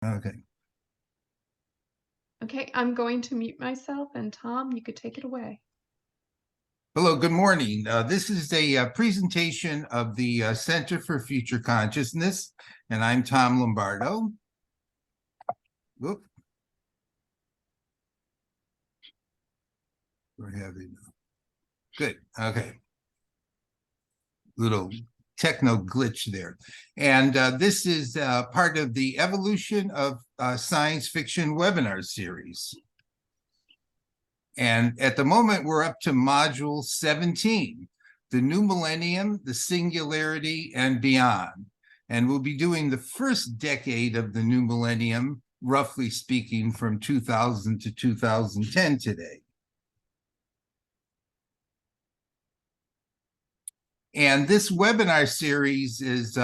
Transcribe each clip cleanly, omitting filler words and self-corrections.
Okay. Okay, I'm going to mute myself, and Tom, you could take it away. Hello, good morning. This is a presentation of the Center for Future Consciousness, and I'm Tom Lombardo. Whoop. We're having good. Okay. Little techno glitch there. And this is part of the Evolution of Science Fiction webinar series. And at the moment, we're up to module 17, the new millennium, the singularity, and beyond. And we'll be doing the first decade of the new millennium, roughly speaking, from 2000 to 2010 today. And this webinar series is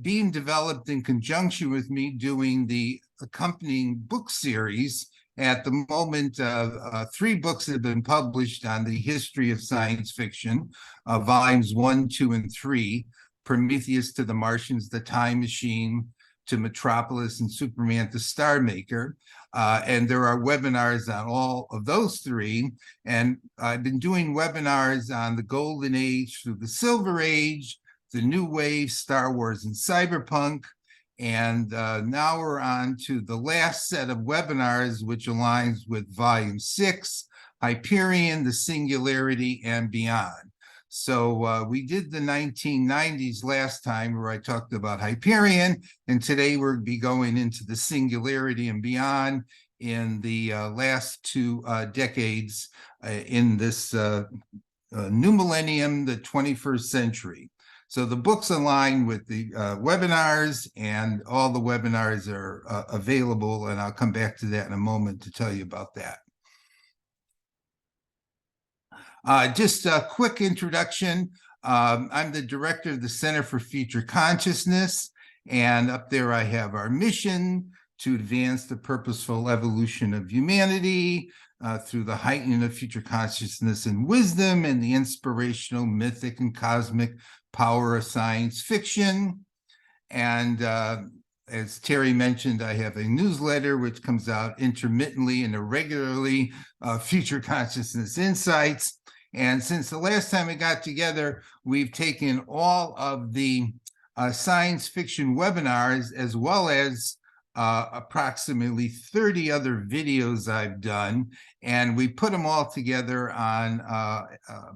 being developed in conjunction with me doing the accompanying book series. At the moment, 3 books have been published on the history of science fiction, volumes 1, 2, and 3, Prometheus to the Martians, The Time Machine, to Metropolis, and Superman to Star Maker. And there are webinars on all of those 3. And I've been doing webinars on the Golden Age through the Silver Age, the New Wave, Star Wars, and Cyberpunk. And now we're on to the last set of webinars, which aligns with Volume 6, Hyperion, the Singularity, and Beyond. So we did the 1990s last time where I talked about Hyperion, and today we'll be going into the Singularity and Beyond in the last 2 decades in this new millennium, the 21st century. So the books align with the webinars, and all the webinars are available, and I'll come back to that in a moment to tell you about that. Just a quick introduction. I'm the director of the Center for Future Consciousness, and up there I have our mission to advance the purposeful evolution of humanity through the heightening of future consciousness and wisdom and the inspirational, mythic, and cosmic power of science fiction. And as Terry mentioned, I have a newsletter which comes out intermittently and irregularly, Future Consciousness Insights. And since the last time we got together, we've taken all of the science fiction webinars, as well as approximately 30 other videos I've done, and we put them all together on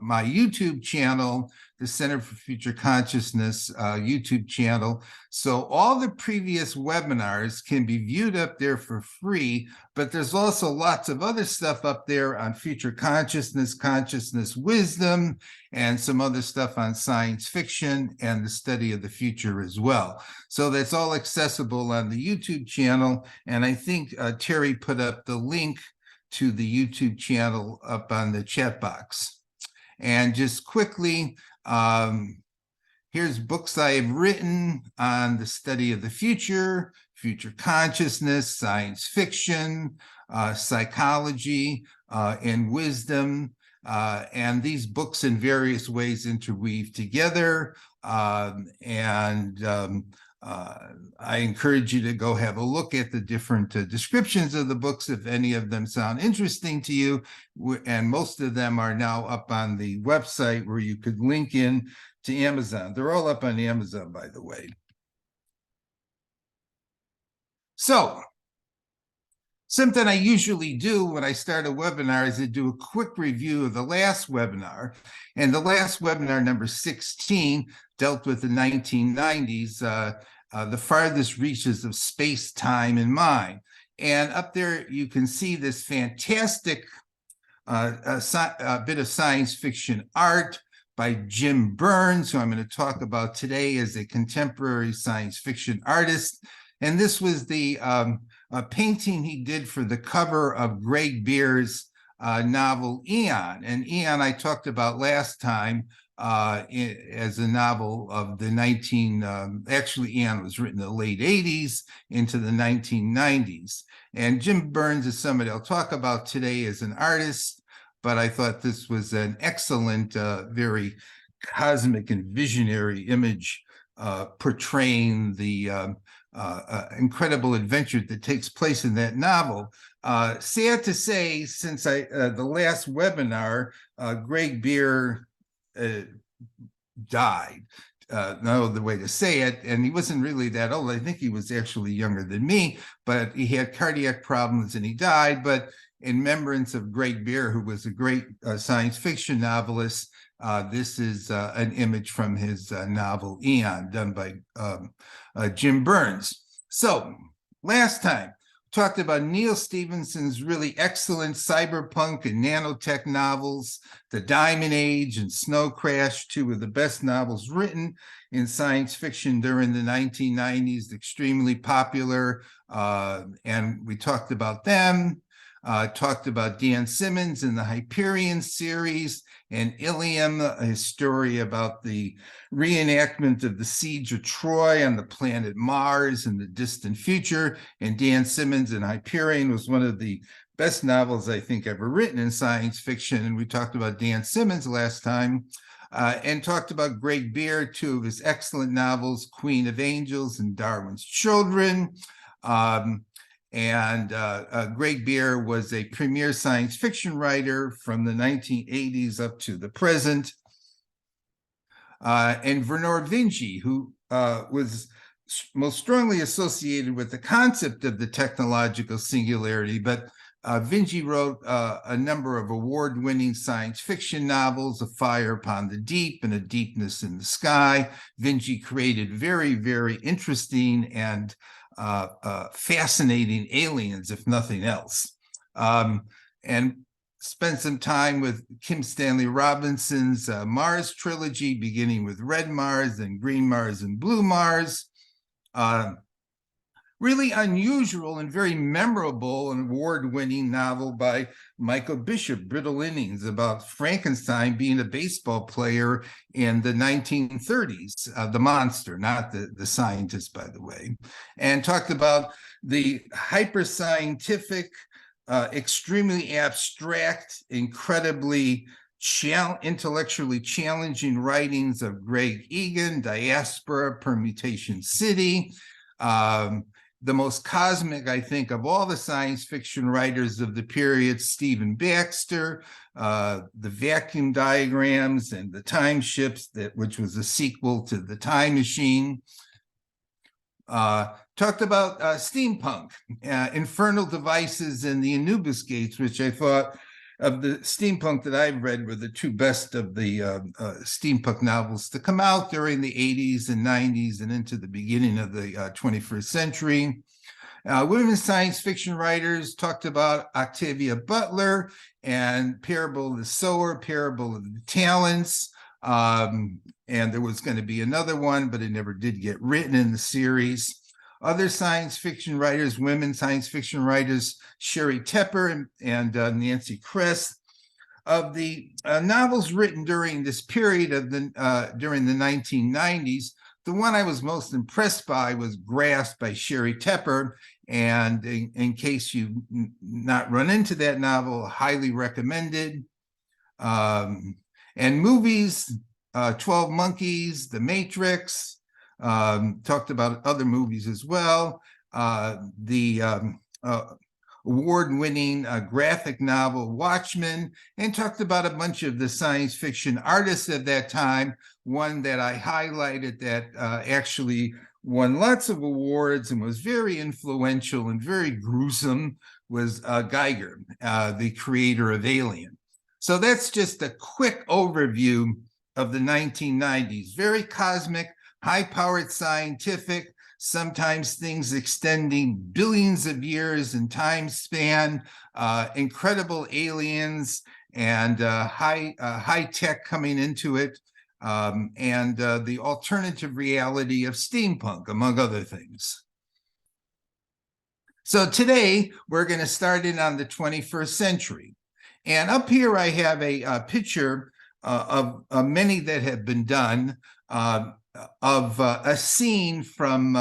my YouTube channel, the Center for Future Consciousness YouTube channel. So all the previous webinars can be viewed up there for free, but there's also lots of other stuff up there on future consciousness, consciousness wisdom, and some other stuff on science fiction and the study of the future as well. So that's all accessible on the YouTube channel. And I think Terry put up the link to the YouTube channel up on the chat box. And just quickly, here's books I have written on the study of the future, future consciousness, science fiction, psychology, and wisdom. And these books in various ways interweave together. I encourage you to go have a look at the different descriptions of the books if any of them sound interesting to you. And most of them are now up on the website where you could link in to Amazon. They're all up on Amazon, by the way. So, something I usually do when I start a webinar is to do a quick review of the last webinar. And the last webinar, number 16, dealt with the 1990s, the farthest reaches of space, time, and mind. And up there, you can see this fantastic bit of science fiction art by Jim Burns, who I'm going to talk about today as a contemporary science fiction artist. And this was the a painting he did for the cover of Greg Beer's novel Eon. And Eon I talked about last time as a novel of the actually Eon was written in the late 80s into the 1990s. And Jim Burns is somebody I'll talk about today as an artist, but I thought this was an excellent, very cosmic and visionary image portraying the incredible adventure that takes place in that novel. Sad to say, since the last webinar, Greg Beer died. No other way to say it. And he wasn't really that old. I think he was actually younger than me, but he had cardiac problems and he died. But in remembrance of Greg Beer, who was a great science fiction novelist, this is an image from his novel Eon, done by Jim Burns. So last time, talked about Neil Stephenson's really excellent cyberpunk and nanotech novels, The Diamond Age and Snow Crash, two of the best novels written in science fiction during the 1990s, extremely popular, and we talked about them. Talked about Dan Simmons in the Hyperion series, and Ilium, his story about the reenactment of the siege of Troy on the planet Mars in the distant future. And Dan Simmons in Hyperion was one of the best novels I think ever written in science fiction. And we talked about Dan Simmons last time, and talked about Greg Beer, two of his excellent novels, Queen of Angels and Darwin's Children. Greg Beer was a premier science fiction writer from the 1980s up to the present. And Vernor Vinci, who was most strongly associated with the concept of the technological singularity, but Vinci wrote a number of award-winning science fiction novels, A Fire Upon the Deep and A Deepness in the Sky. Vinci created very, very interesting and fascinating aliens, if nothing else. And spent some time with Kim Stanley Robinson's Mars trilogy, beginning with Red Mars, then Green Mars and Blue Mars. Really unusual and very memorable and award-winning novel by Michael Bishop, Brittle Innings, about Frankenstein being a baseball player in the 1930s, the monster, not the scientist, by the way, and talked about the hyper-scientific, extremely abstract, incredibly intellectually challenging writings of Greg Egan, Diaspora, Permutation City, the most cosmic, I think, of all the science fiction writers of the period, Stephen Baxter, the Vacuum Diagrams and the Time Ships, which was a sequel to The Time Machine. Talked about steampunk, Infernal Devices and the Anubis Gates, which I thought of the steampunk that I've read were the two best of the steampunk novels to come out during the 80s and 90s and into the beginning of the 21st century. Women science fiction writers talked about Octavia Butler and Parable of the Sower, Parable of the Talents. And there was going to be another one, but it never did get written in the series. Other science fiction writers, women science fiction writers, Sherry Tepper and Nancy Kress. Of the novels written during this period of during the 1990s, the one I was most impressed by was Grass by Sherry Tepper. And in case you've not run into that novel, highly recommended. And movies, 12 Monkeys, The Matrix, talked about other movies as well. The award-winning graphic novel Watchmen, and talked about a bunch of the science fiction artists of that time. One that I highlighted that actually won lots of awards and was very influential and very gruesome was Geiger, the creator of Alien. So that's just a quick overview of the 1990s. Very cosmic, high-powered scientific, sometimes things extending billions of years in time span, incredible aliens and high tech coming into it, and the alternative reality of steampunk, among other things. So today, we're going to start in on the 21st century. And up here, I have a picture of many that have been done, of a scene from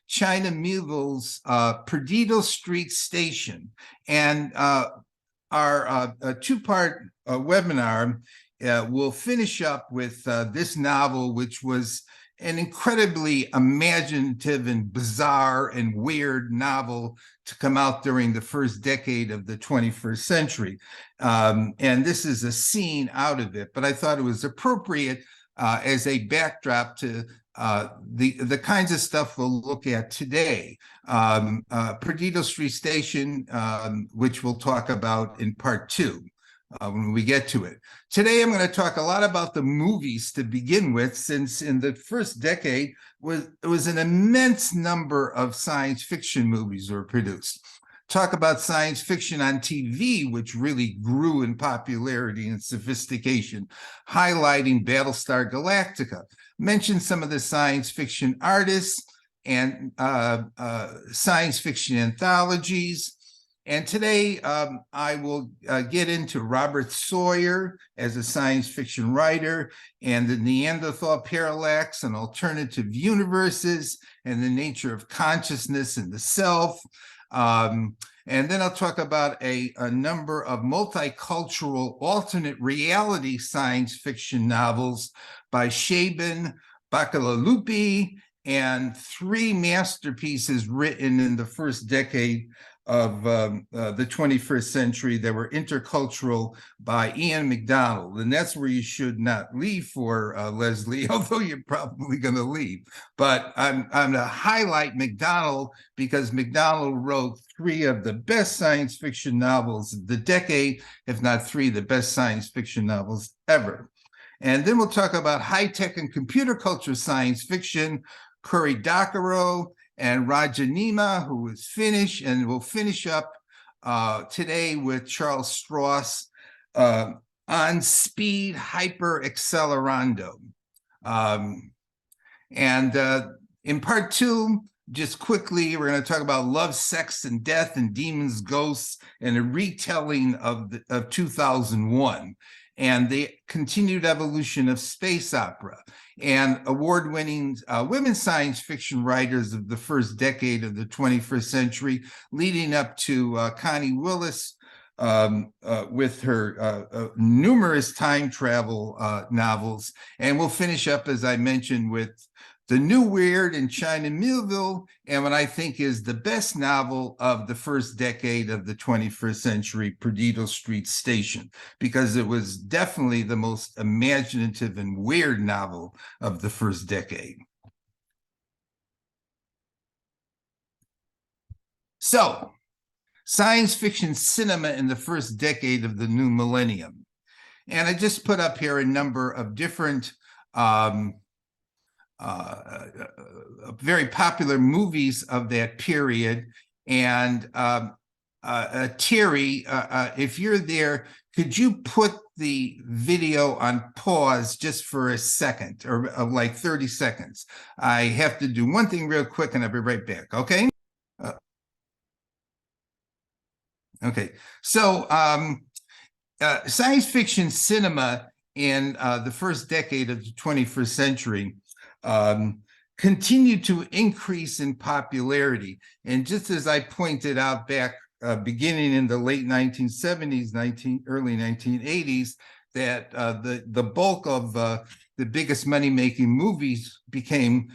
China Miéville's Perdido Street Station. And our two-part webinar will finish up with this novel, which was an incredibly imaginative and bizarre and weird novel to come out during the first decade of the 21st century. And this is a scene out of it, but I thought it was appropriate as a backdrop to the kinds of stuff we'll look at today. Perdido Street Station, which we'll talk about in part 2. When we get to it. Today, I'm going to talk a lot about the movies to begin with, since in the first decade, it was an immense number of science fiction movies were produced. Talk about science fiction on TV, which really grew in popularity and sophistication, highlighting Battlestar Galactica. Mention some of the science fiction artists and science fiction anthologies. And today, I will get into Robert Sawyer as a science fiction writer, and the Neanderthal parallax and alternative universes, and the nature of consciousness and the self. And then I'll talk about a number of multicultural alternate reality science fiction novels by Shaban Bacalalupi, and 3 masterpieces written in the first decade of the 21st century that were intercultural by Ian McDonald. And that's where you should not leave for, Leslie, although you're probably going to leave. But I'm going to highlight McDonald because McDonald wrote 3 of the best science fiction novels of the decade, if not 3 of the best science fiction novels ever. And then we'll talk about high-tech and computer culture science fiction, Cory Doctorow and Rajanima, who is Finnish, and we'll finish up today with Charles Stross on speed hyper accelerando. In part 2, just quickly, we're going to talk about love, sex, and death, and demons, ghosts, and a retelling of 2001. And the continued evolution of space opera, and award-winning women science fiction writers of the first decade of the 21st century, leading up to Connie Willis with her numerous time travel novels. And we'll finish up, as I mentioned, with The New Weird in China Millville, and what I think is the best novel of the first decade of the 21st century, Perdido Street Station, because it was definitely the most imaginative and weird novel of the first decade. So, science fiction cinema in the first decade of the new millennium. And I just put up here a number of different very popular movies of that period. And Terry, if you're there, could you put the video on pause just for a second, or like 30 seconds? I have to do one thing real quick and I'll be right back, okay? Okay, so science fiction cinema in the first decade of the 21st century continued to increase in popularity. And just as I pointed out back beginning in the late 1970s, early 1980s, that the bulk of the biggest money-making movies became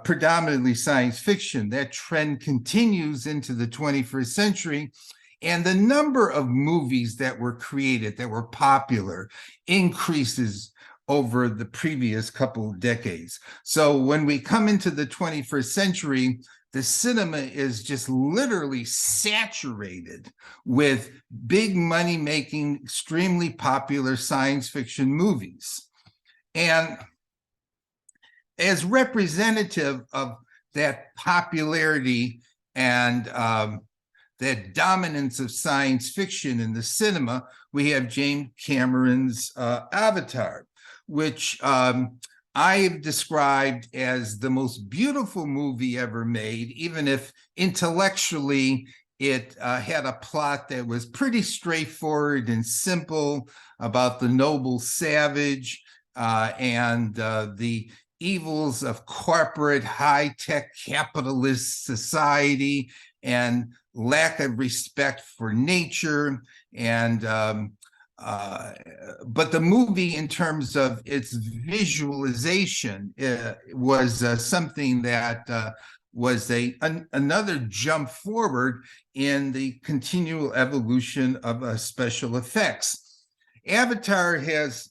predominantly science fiction. That trend continues into the 21st century. And the number of movies that were created, that were popular, increases over the previous couple of decades. So when we come into the 21st century, the cinema is just literally saturated with big money-making, extremely popular science fiction movies. And as representative of that popularity and that dominance of science fiction in the cinema, we have James Cameron's Avatar, which I have described as the most beautiful movie ever made, even if intellectually it had a plot that was pretty straightforward and simple about the noble savage and the evils of corporate high-tech capitalist society and lack of respect for nature and but the movie, in terms of its visualization, was something that was another jump forward in the continual evolution of special effects. Avatar has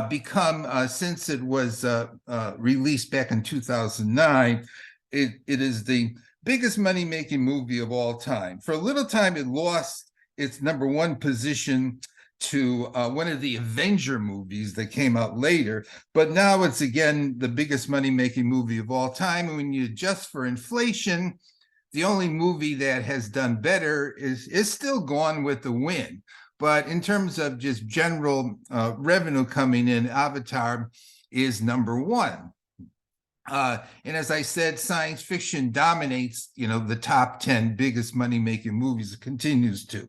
become, since it was released back in 2009, it is the biggest money-making movie of all time. For a little time, it lost its #1 position to one of the Avenger movies that came out later, but now it's again the biggest money-making movie of all time. And when you adjust for inflation, the only movie that has done better is still Gone with the Wind. But in terms of just general revenue coming in, Avatar is #1. And as I said, science fiction dominates, the top 10 biggest money-making movies. It continues to.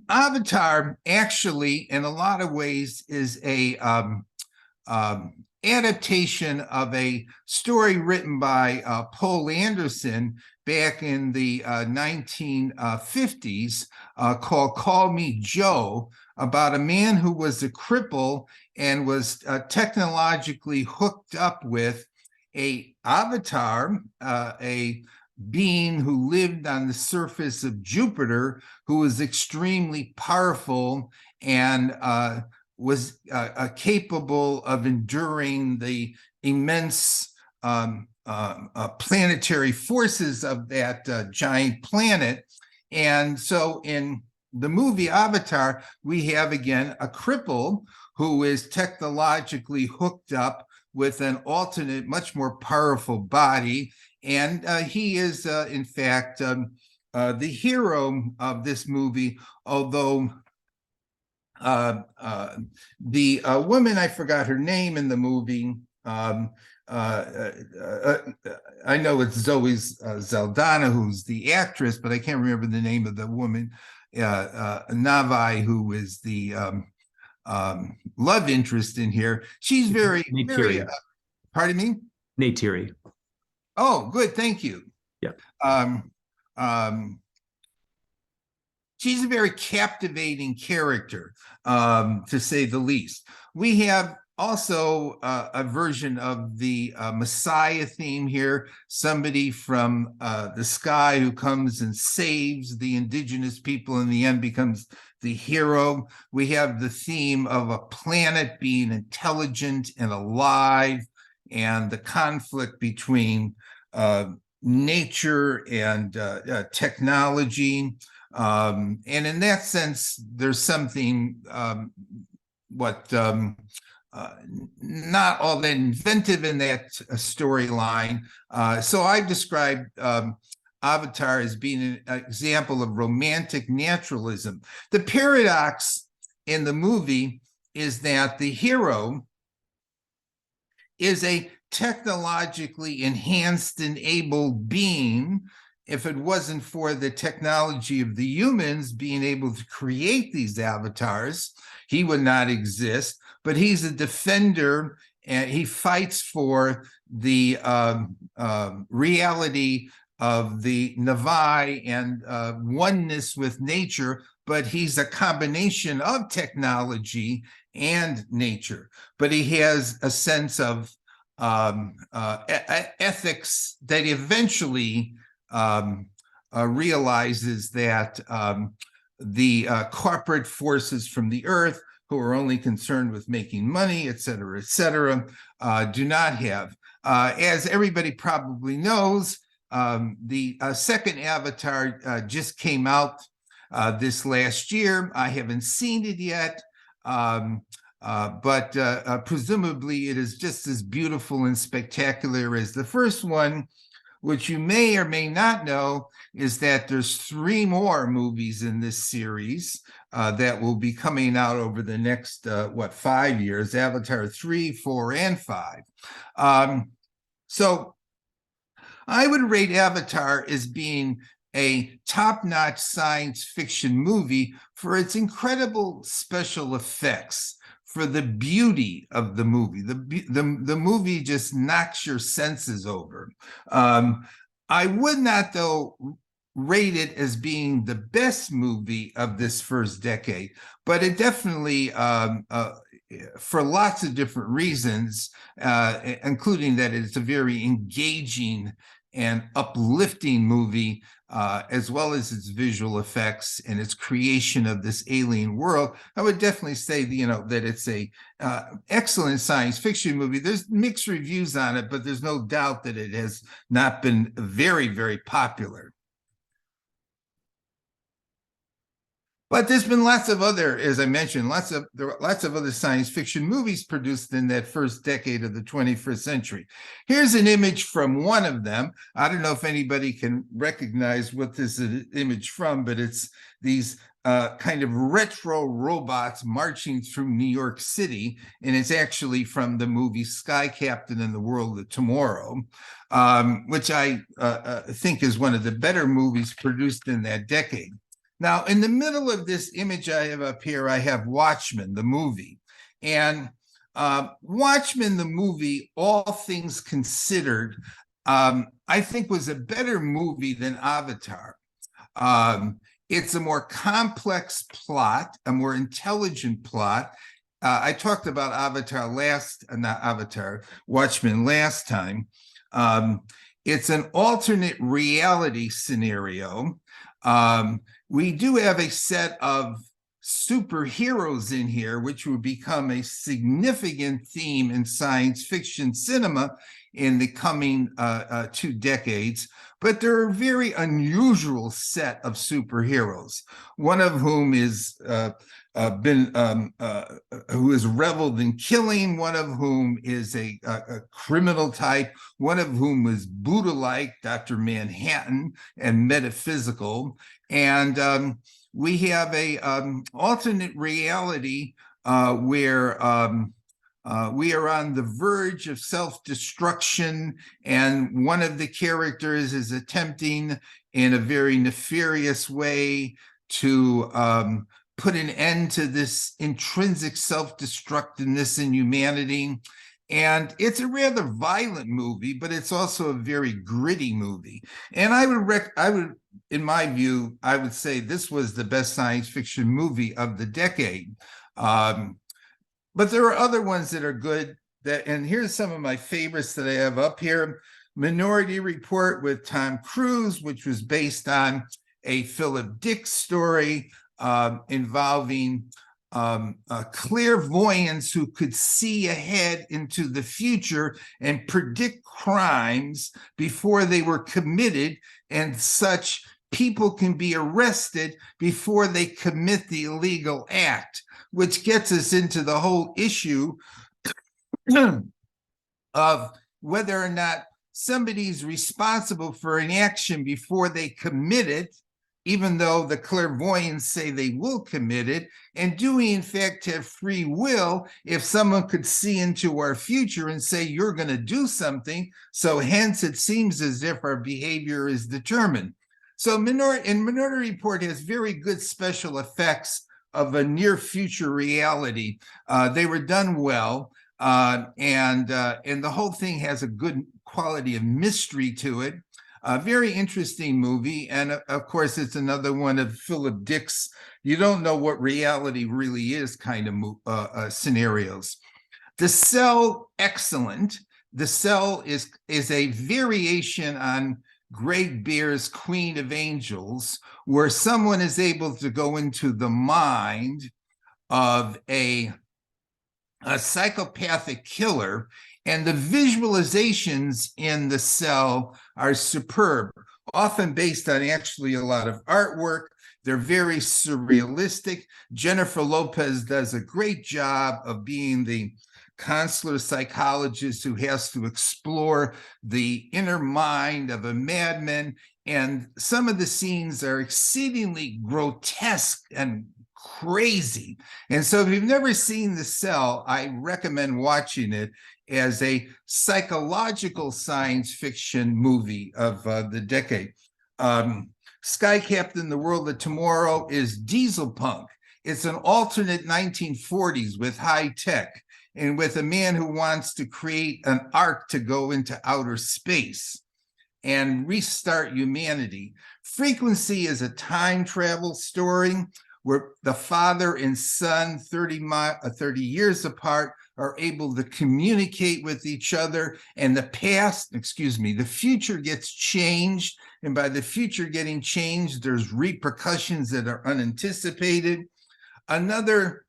Avatar actually, in a lot of ways, is a adaptation of a story written by Poul Anderson back in the 1950s called Call Me Joe, about a man who was a cripple and was technologically hooked up with a avatar, a being who lived on the surface of Jupiter, who was extremely powerful and was capable of enduring the immense planetary forces of that giant planet. And so in the movie Avatar, we have again a cripple who is technologically hooked up with an alternate, much more powerful body. And he is, in fact, the hero of this movie, although the woman, I forgot her name in the movie. I know it's Zoe Saldana, who's the actress, but I can't remember the name of the woman, Navi, who is the love interest in here. She's very, very, pardon me? Neytiri. Oh, good. Thank you. Yeah. She's a very captivating character, to say the least. We have also a version of the Messiah theme here, somebody from the sky who comes and saves the indigenous people, in the end becomes the hero. We have the theme of a planet being intelligent and alive, and the conflict between nature and technology. And in that sense, there's something not all that inventive in that storyline. So I described Avatar as being an example of romantic naturalism. The paradox in the movie is that the hero is a technologically enhanced and able being. If it wasn't for the technology of the humans being able to create these avatars, he would not exist. But he's a defender, and he fights for the reality of the Na'vi and oneness with nature. But he's a combination of technology and nature. But he has a sense of ethics that eventually realizes that the corporate forces from the earth, who are only concerned with making money, et cetera, do not have. As everybody probably knows, the second Avatar just came out this last year. I haven't seen it yet, but presumably it is just as beautiful and spectacular as the first one. Which you may or may not know is that there's 3 more movies in this series that will be coming out over the next, 5 years, Avatar 3, 4, and 5. So I would rate Avatar as being a top-notch science fiction movie for its incredible special effects, for the beauty of the movie. The movie just knocks your senses over. I would not, though, rate it as being the best movie of this first decade, but it definitely, for lots of different reasons, including that it's a very engaging and uplifting movie, as well as its visual effects and its creation of this alien world. I would definitely say, that it's a excellent science fiction movie. There's mixed reviews on it, but there's no doubt that it has not been very, very popular. But there's been lots of other, as I mentioned, there are lots of other science fiction movies produced in that first decade of the 21st century. Here's an image from one of them. I don't know if anybody can recognize what this is an image from, but it's these kind of retro robots marching through New York City, and it's actually from the movie Sky Captain and the World of Tomorrow, which I think is one of the better movies produced in that decade. Now, in the middle of this image I have up here, I have Watchmen, the movie. And Watchmen, the movie, all things considered, I think was a better movie than Avatar. It's a more complex plot, a more intelligent plot. I talked about Watchmen last time. It's an alternate reality scenario. We do have a set of superheroes in here, which will become a significant theme in science fiction cinema in the coming 2 decades. But there are a very unusual set of superheroes, one of whom is who has reveled in killing, one of whom is a criminal type, one of whom is Buddha-like, Dr. Manhattan, and metaphysical. And we have a alternate reality where we are on the verge of self-destruction, and one of the characters is attempting in a very nefarious way to put an end to this intrinsic self-destructiveness in humanity. And it's a rather violent movie, but it's also a very gritty movie. And I would, in my view, I would say this was the best science fiction movie of the decade. But there are other ones that are good. And here's some of my favorites that I have up here. Minority Report with Tom Cruise, which was based on a Philip Dick story involving clairvoyants who could see ahead into the future and predict crimes before they were committed, and such people can be arrested before they commit the illegal act, which gets us into the whole issue of whether or not somebody's responsible for an action before they commit it, even though the clairvoyants say they will commit it. And do we in fact have free will if someone could see into our future and say, you're going to do something, so hence it seems as if our behavior is determined. So Minority Report has very good special effects of a near future reality. They were done well, and the whole thing has a good quality of mystery to it. A very interesting movie, and of course, it's another one of Philip Dick's you don't know what reality really is kind of scenarios. The Cell, excellent. The Cell is a variation on Greg Bear's Queen of Angels, where someone is able to go into the mind of a psychopathic killer, and the visualizations in The Cell are superb, often based on actually a lot of artwork. They're very surrealistic. Jennifer Lopez does a great job of being the consular psychologist who has to explore the inner mind of a madman. And some of the scenes are exceedingly grotesque and crazy. And so if you've never seen The Cell, I recommend watching it as a psychological science fiction movie of the decade. Sky Captain, the World of Tomorrow is diesel punk. It's an alternate 1940s with high tech and with a man who wants to create an ark to go into outer space. and restart humanity. Frequency is a time travel story where the father and son, 30 years apart, are able to communicate with each other, and the future gets changed. And by the future getting changed, there's repercussions that are unanticipated. Another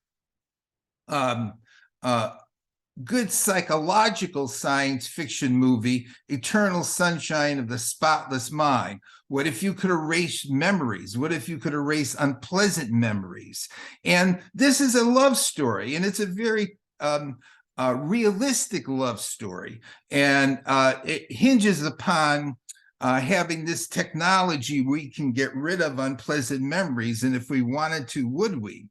good psychological science fiction movie, Eternal Sunshine of the Spotless Mind. What if you could erase memories? What if you could erase unpleasant memories? And this is a love story, and it's a very realistic love story. And it hinges upon having this technology, we can get rid of unpleasant memories. And if we wanted to, would we?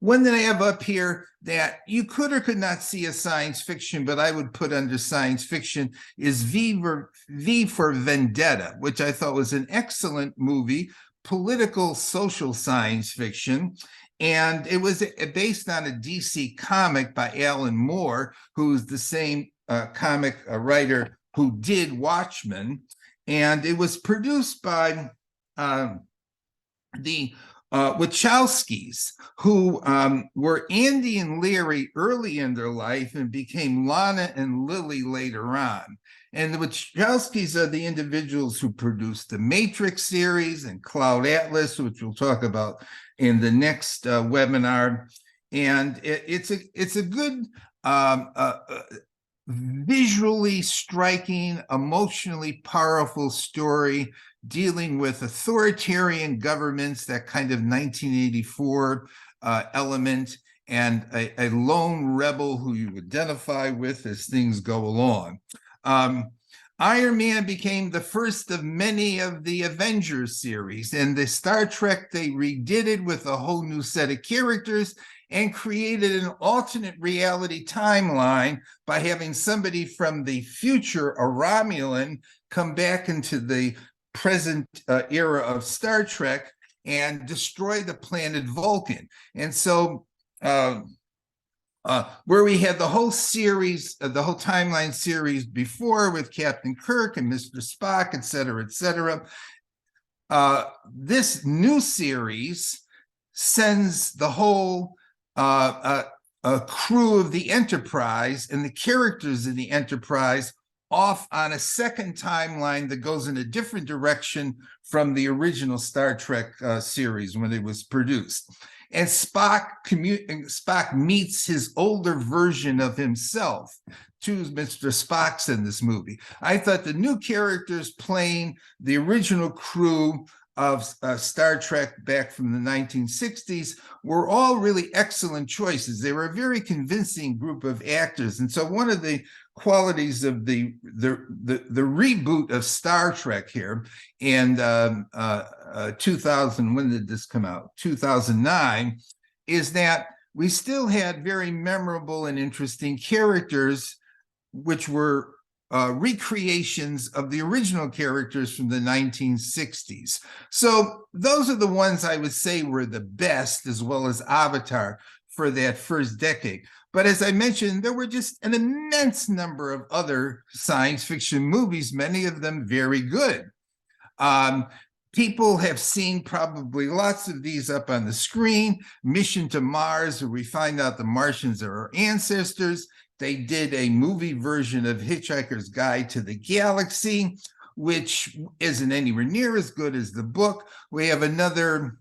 One that I have up here that you could or could not see as science fiction, but I would put under science fiction, is V for Vendetta, which I thought was an excellent movie, political social science fiction. And it was based on a DC comic by Alan Moore, who's the same comic writer who did Watchmen. And it was produced by the Wachowskis, who were Andy and Larry early in their life and became Lana and Lily later on. And the Wachowskis are the individuals who produced the Matrix series and Cloud Atlas, which we'll talk about in the next webinar. And it's a good visually striking, emotionally powerful story dealing with authoritarian governments, that kind of 1984 element, and a lone rebel who you identify with as things go along. Iron Man became the first of many of the Avengers series, and the Star Trek, they redid it with a whole new set of characters and created an alternate reality timeline by having somebody from the future, a Romulan, come back into the present era of Star Trek and destroy the planet Vulcan. And so where we had the whole series, the whole timeline series before with Captain Kirk and Mr. Spock, et cetera, this new series sends the whole crew of the Enterprise and the characters in the Enterprise off on a second timeline that goes in a different direction from the original Star Trek series when it was produced. And Spock meets his older version of himself. Two Mr. Spocks in this movie. I thought the new characters playing the original crew of Star Trek back from the 1960s were all really excellent choices. They were a very convincing group of actors. And so one of the qualities of the reboot of Star Trek here in 2000, when did this come out? 2009, is that we still had very memorable and interesting characters, which were recreations of the original characters from the 1960s. So those are the ones I would say were the best, as well as Avatar, for that first decade. But as I mentioned, there were just an immense number of other science fiction movies, many of them very good. People have seen probably lots of these up on the screen. Mission to Mars, where we find out the Martians are our ancestors. They did a movie version of Hitchhiker's Guide to the Galaxy, which isn't anywhere near as good as the book. We have another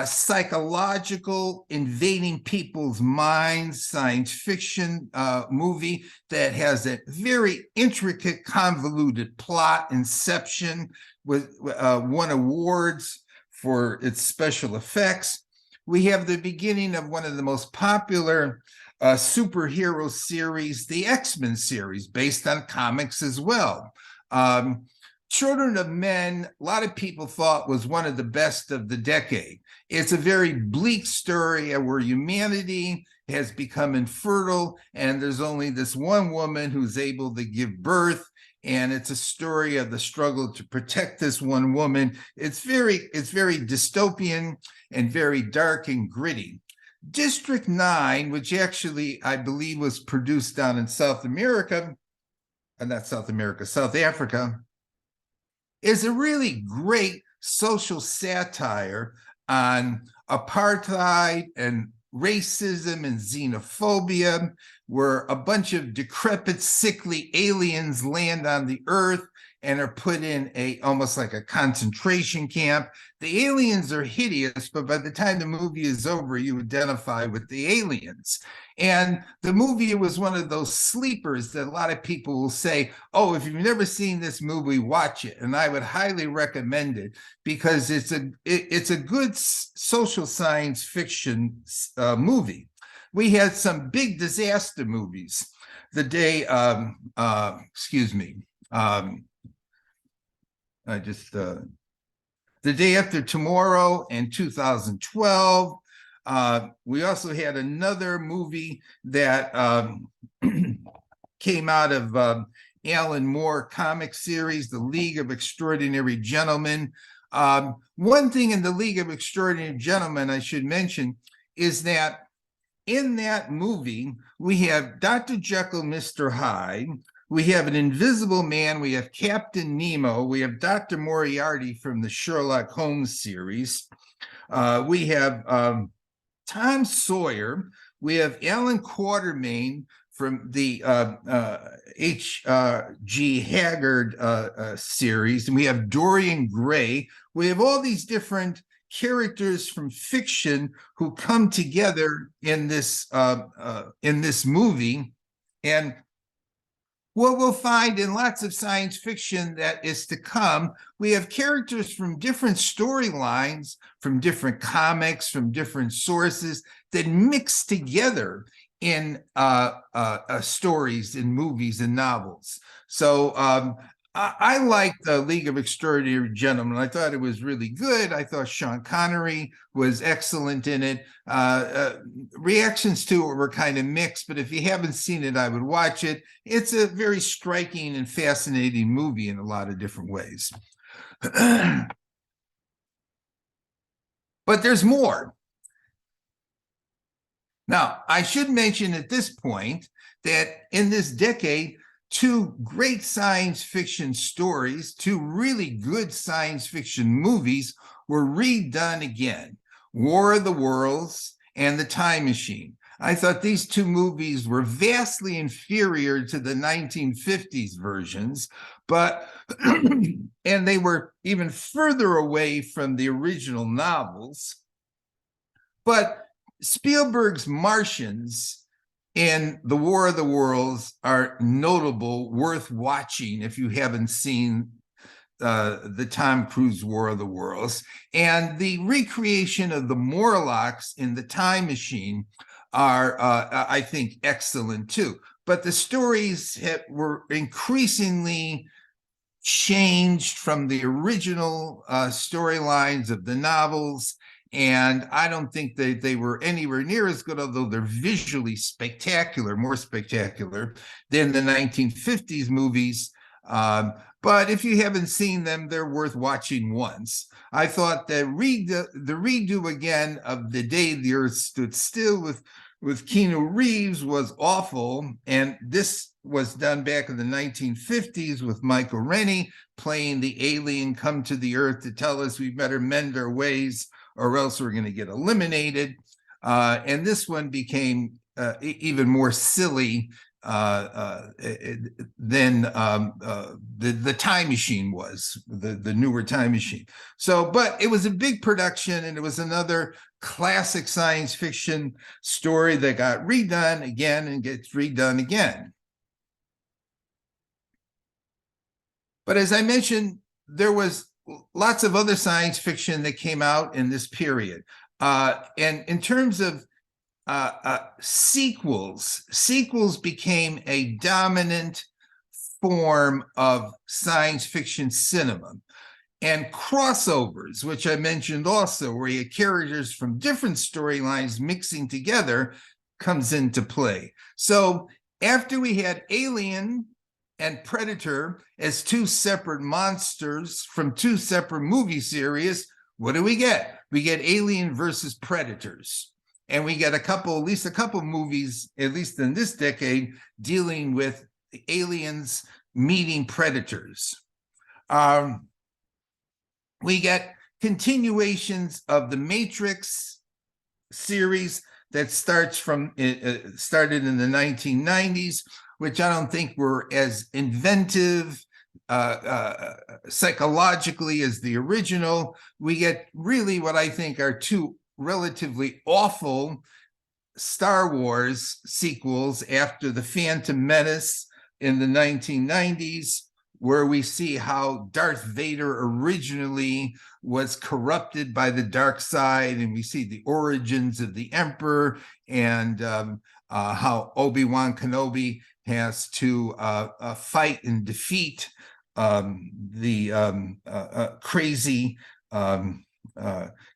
psychological, invading people's minds science fiction movie that has a very intricate, convoluted plot. Inception won awards for its special effects. We have the beginning of one of the most popular superhero series, the X-Men series, based on comics as well. Children of Men, a lot of people thought was one of the best of the decade. It's a very bleak story where humanity has become infertile, and there's only this one woman who's able to give birth, and it's a story of the struggle to protect this one woman. It's very dystopian and very dark and gritty. District 9, which actually I believe was produced down in South America, not South America, South Africa, is a really great social satire on apartheid and racism and xenophobia, where a bunch of decrepit, sickly aliens land on the earth and are put in almost like a concentration camp. The aliens are hideous, but by the time the movie is over, you identify with the aliens. And the movie was one of those sleepers that a lot of people will say, oh, if you've never seen this movie, watch it. And I would highly recommend it because it's a good social science fiction movie. We had some big disaster movies. The day, The Day After Tomorrow in 2012. We also had another movie that came out of Alan Moore comic series, The League of Extraordinary Gentlemen. One thing in The League of Extraordinary Gentlemen I should mention is that in that movie, we have Dr. Jekyll, Mr. Hyde, we have an Invisible Man, we have Captain Nemo, we have Dr. Moriarty from the Sherlock Holmes series, we have Tom Sawyer, we have Alan Quatermain from the H.G. Haggard series, and we have Dorian Gray. We have all these different characters from fiction who come together in this movie. And what we'll find in lots of science fiction that is to come, we have characters from different storylines, from different comics, from different sources that mix together in stories, in movies and novels. So I liked the League of Extraordinary Gentlemen. I thought it was really good. I thought Sean Connery was excellent in it. Reactions to it were kind of mixed, but if you haven't seen it, I would watch it. It's a very striking and fascinating movie in a lot of different ways. But there's more. Now, I should mention at this point that in this decade, two great science fiction stories, two really good science fiction movies were redone again, War of the Worlds and The Time Machine. I thought these two movies were vastly inferior to the 1950s versions, but and they were even further away from the original novels. But Spielberg's Martians and The War of the Worlds are notable, worth watching if you haven't seen the Tom Cruise War of the Worlds. And the recreation of the Morlocks in The Time Machine are, I think, excellent too. But the stories were increasingly changed from the original storylines of the novels. And I don't think they were anywhere near as good, although they're visually spectacular, more spectacular than the 1950s movies. But if you haven't seen them, they're worth watching once. I thought the redo again of The Day the Earth Stood Still with Keanu Reeves was awful. And this was done back in the 1950s with Michael Rennie playing the alien come to the Earth to tell us we better mend our ways or else we're going to get eliminated. And this one became even more silly than the Time Machine was, the newer Time Machine. So, but it was a big production, and it was another classic science fiction story that got redone again and gets redone again. But as I mentioned, there was lots of other science fiction that came out in this period. And in terms of sequels became a dominant form of science fiction cinema. And crossovers, which I mentioned also, where you had characters from different storylines mixing together, comes into play. So after we had Alien and Predator as two separate monsters from two separate movie series, what do we get? We get Alien versus Predators. And we get at least a couple movies, at least in this decade, dealing with aliens meeting predators. We get continuations of the Matrix series that started in the 1990s, which I don't think were as inventive psychologically as the original. We get really what I think are two relatively awful Star Wars sequels after The Phantom Menace in the 1990s, where we see how Darth Vader originally was corrupted by the dark side, and we see the origins of the Emperor, and how Obi-Wan Kenobi has to fight and defeat the crazy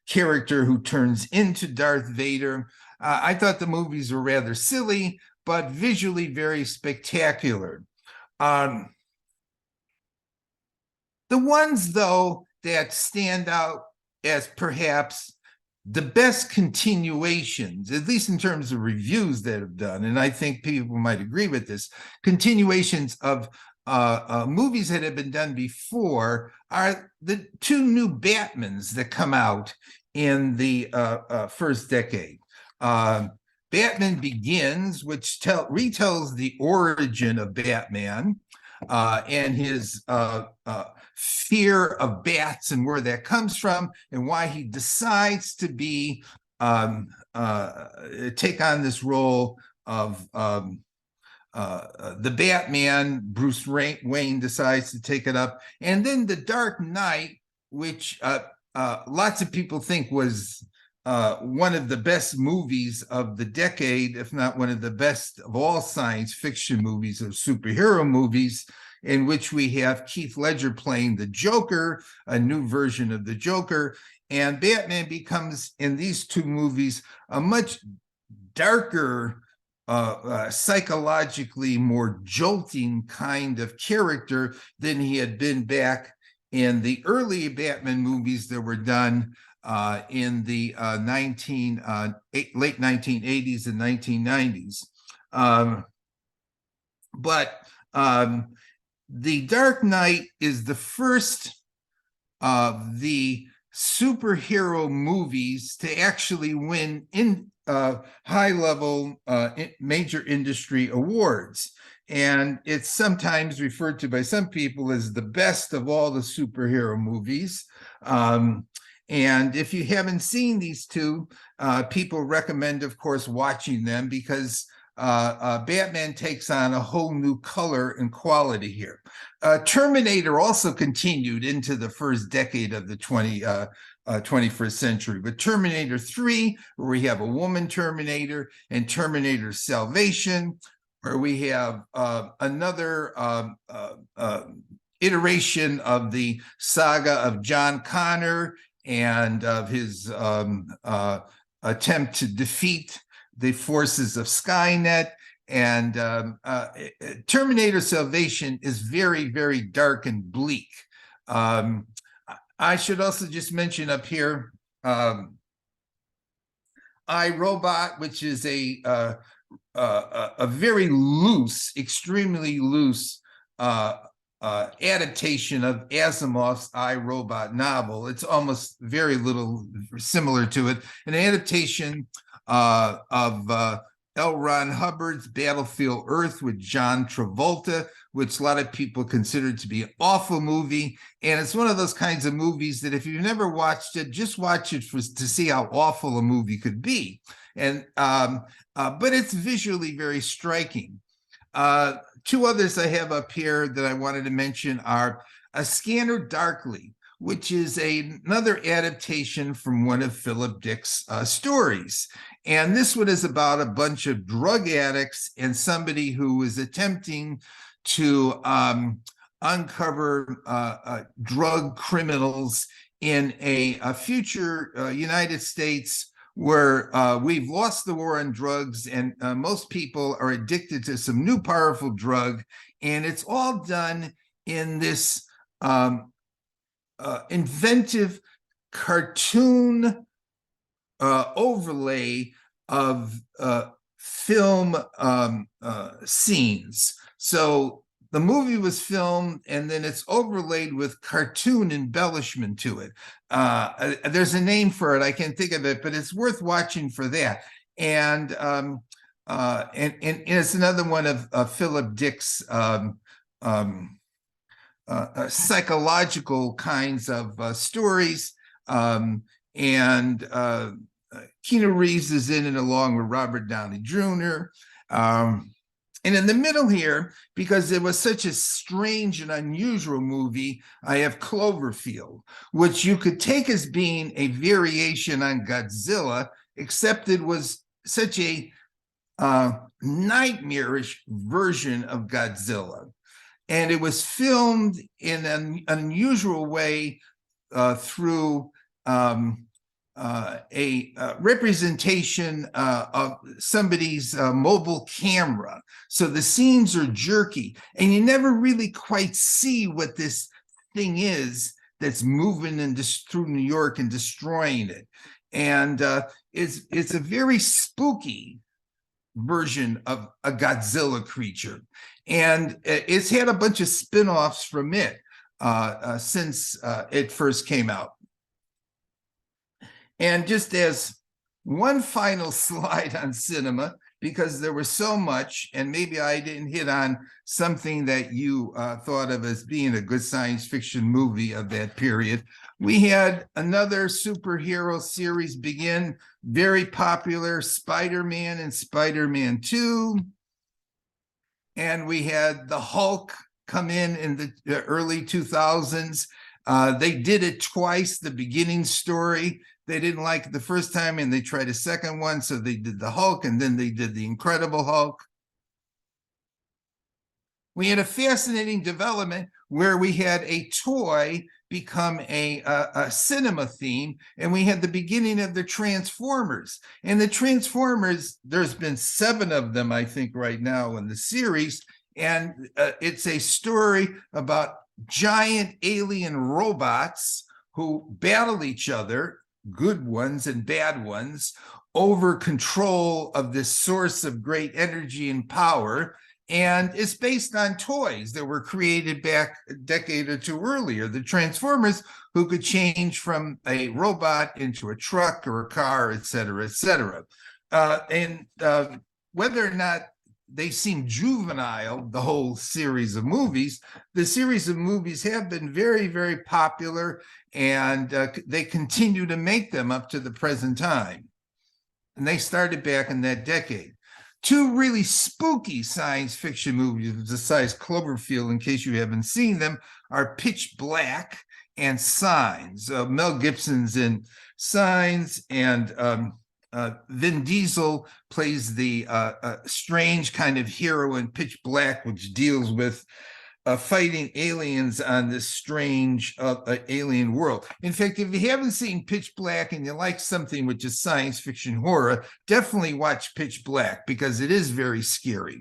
character who turns into Darth Vader. I thought the movies were rather silly, but visually very spectacular. The ones, though, that stand out as perhaps the best continuations, at least in terms of reviews that have done, and I think people might agree with this, continuations of movies that have been done before are the two new Batmans that come out in the first decade. Batman Begins, which retells the origin of Batman and his fear of bats and where that comes from, and why he decides to be take on this role of the Batman. Bruce Wayne decides to take it up, and then The Dark Knight, which lots of people think was one of the best movies of the decade, if not one of the best of all science fiction movies or superhero movies, in which we have Keith Ledger playing the Joker, a new version of the Joker. And Batman becomes, in these two movies, a much darker, psychologically more jolting kind of character than he had been back in the early Batman movies that were done in the late 1980s and 1990s. But The Dark Knight is the first of the superhero movies to actually win in high-level major industry awards. And it's sometimes referred to by some people as the best of all the superhero movies. And if you haven't seen these two, people recommend, of course, watching them, because Batman takes on a whole new color and quality here. Terminator also continued into the first decade of the 21st century, with Terminator 3, where we have a woman Terminator, and Terminator Salvation, where we have another iteration of the saga of John Connor and of his attempt to defeat the forces of Skynet. And Terminator Salvation is very, very dark and bleak. I should also just mention up here iRobot, which is a very loose, extremely loose adaptation of Asimov's iRobot novel. It's almost very little similar to it. An adaptation of L. Ron Hubbard's Battlefield Earth with John Travolta, which a lot of people consider to be an awful movie. And it's one of those kinds of movies that if you've never watched it, just watch it to see how awful a movie could be. And but it's visually very striking. Two others I have up here that I wanted to mention are A Scanner Darkly, which is another adaptation from one of Philip Dick's stories. And this one is about a bunch of drug addicts and somebody who is attempting to uncover drug criminals in a future United States where we've lost the war on drugs, and most people are addicted to some new powerful drug. And it's all done in this inventive cartoon overlay of film scenes. So the movie was filmed and then it's overlaid with cartoon embellishment to it. There's a name for it, I can't think of it, but it's worth watching for that. And it's another one of Philip Dick's psychological kinds of stories. And Keanu Reeves is in it along with Robert Downey Jr. And in the middle here, because it was such a strange and unusual movie, I have Cloverfield, which you could take as being a variation on Godzilla, except it was such a nightmarish version of Godzilla. And it was filmed in an unusual way through a representation of somebody's mobile camera. So the scenes are jerky, and you never really quite see what this thing is that's moving and through New York and destroying it. And it's a very spooky version of a Godzilla creature. And it's had a bunch of spin-offs from it since it first came out. And just as one final slide on cinema, because there was so much, and maybe I didn't hit on something that you thought of as being a good science fiction movie of that period. We had another superhero series begin, very popular, Spider-Man and Spider-Man 2. And we had the Hulk come in the early 2000s. They did it twice, the beginning story. They didn't like it the first time, and they tried a second one, so they did the Hulk, and then they did the Incredible Hulk. We had a fascinating development where we had a toy become a cinema theme, and we had the beginning of the Transformers. And the Transformers, there's been 7 of them, I think, right now in the series, and it's a story about giant alien robots who battle each other, good ones and bad ones, over control of this source of great energy and power. And it's based on toys that were created back a decade or two earlier, the Transformers, who could change from a robot into a truck or a car, et cetera, et cetera. And whether or not they seem juvenile, the whole series of movies, the series of movies have been very, very popular, and they continue to make them up to the present time. And they started back in that decade. 2 really spooky science fiction movies, besides Cloverfield, in case you haven't seen them, are Pitch Black and Signs. Mel Gibson's in Signs, and Vin Diesel plays the strange kind of hero in Pitch Black, which deals with fighting aliens on this strange alien world. In fact, if you haven't seen Pitch Black and you like something which is science fiction horror, definitely watch Pitch Black, because it is very scary.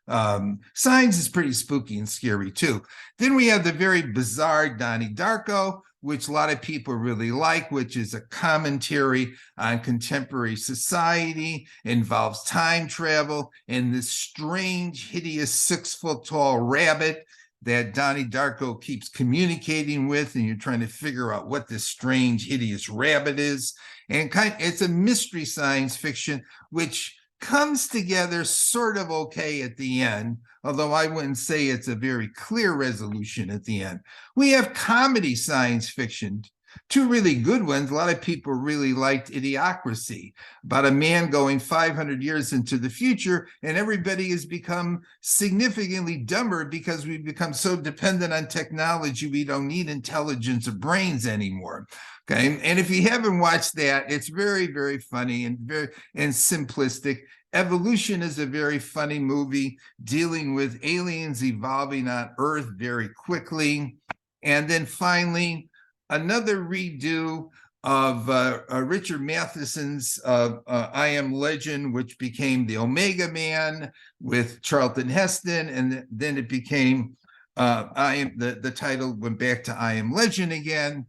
Signs is pretty spooky and scary too. Then we have the very bizarre Donnie Darko, which a lot of people really like, which is a commentary on contemporary society, involves time travel, and this strange, hideous 6-foot-tall rabbit that Donnie Darko keeps communicating with, and you're trying to figure out what this strange, hideous rabbit is. And it's a mystery science fiction, which comes together sort of okay at the end, although I wouldn't say it's a very clear resolution at the end. We have comedy science fiction, 2 really good ones. A lot of people really liked Idiocracy, about a man going 500 years into the future, and everybody has become significantly dumber because we've become so dependent on technology, we don't need intelligence or brains anymore. Okay, and if you haven't watched that, it's very, very funny and very simplistic. Evolution is a very funny movie dealing with aliens evolving on Earth very quickly. And then finally, another redo of Richard Matheson's I Am Legend, which became the Omega Man with Charlton Heston, and then it became the title went back to I Am Legend again.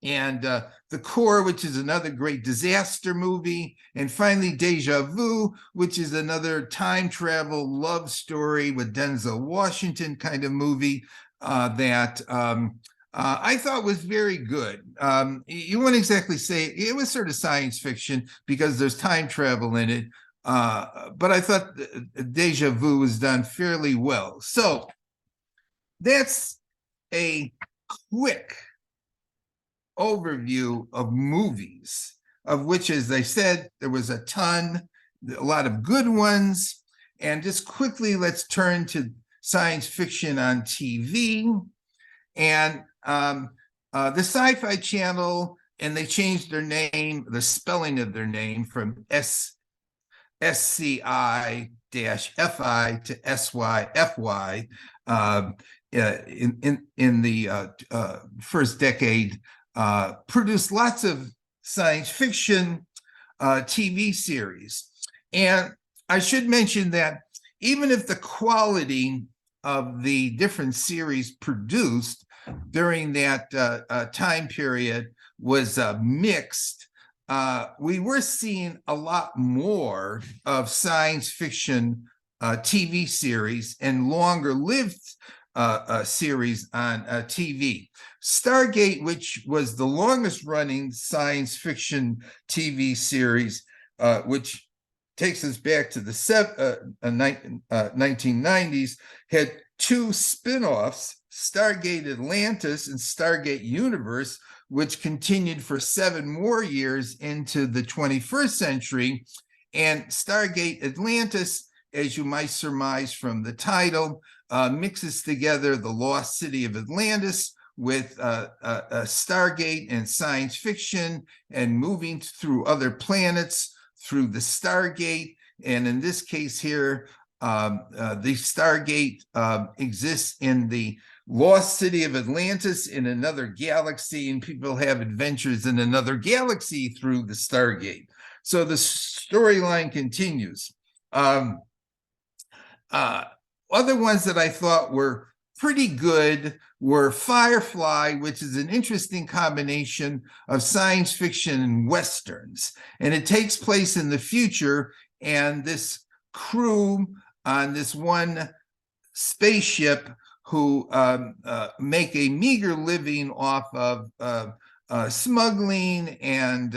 and The Core, which is another great disaster movie, and finally Deja Vu, which is another time travel love story with Denzel Washington kind of movie that I thought was very good. You wouldn't exactly say it was sort of science fiction because there's time travel in it, but I thought Deja Vu was done fairly well. So that's a quick overview of movies, of which, as I said, there was a ton, a lot of good ones. And just quickly, let's turn to science fiction on TV. And the Sci-Fi Channel, and they changed their name, the spelling of their name from SCI-FI to SYFY in the first decade, produced lots of science fiction TV series. And I should mention that even if the quality of the different series produced during that time period was mixed, we were seeing a lot more of science fiction TV series and longer lived series on TV. Stargate, which was the longest running science fiction TV series, which takes us back to the 1990s, had two spin-offs, Stargate Atlantis and Stargate Universe, which continued for 7 more years into the 21st century. And Stargate Atlantis, as you might surmise from the title, mixes together the lost city of Atlantis with Stargate and science fiction, and moving through other planets through the Stargate. And in this case here, the Stargate exists in the lost city of Atlantis in another galaxy, and people have adventures in another galaxy through the Stargate. So the storyline continues. Other ones that I thought were pretty good were Firefly, which is an interesting combination of science fiction and Westerns. And it takes place in the future, and this crew on this one spaceship who make a meager living off of smuggling and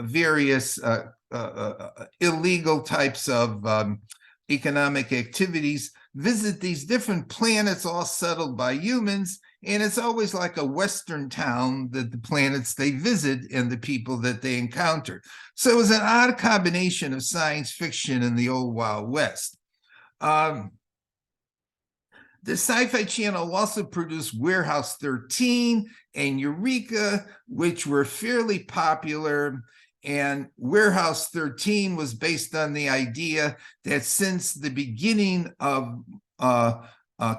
various illegal types of economic activities, visit these different planets all settled by humans, and it's always like a Western town, that the planets they visit and the people that they encounter. So it was an odd combination of science fiction and the old Wild West. The Sci-Fi Channel also produced Warehouse 13 and Eureka, which were fairly popular. And Warehouse 13 was based on the idea that since the beginning of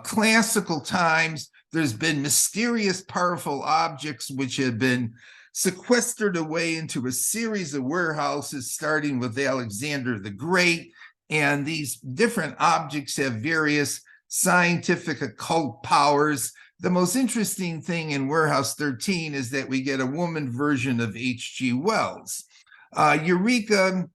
classical times, there's been mysterious, powerful objects which have been sequestered away into a series of warehouses, starting with Alexander the Great. And these different objects have various scientific occult powers. The most interesting thing in Warehouse 13 is that we get a woman version of H.G. Wells. Eureka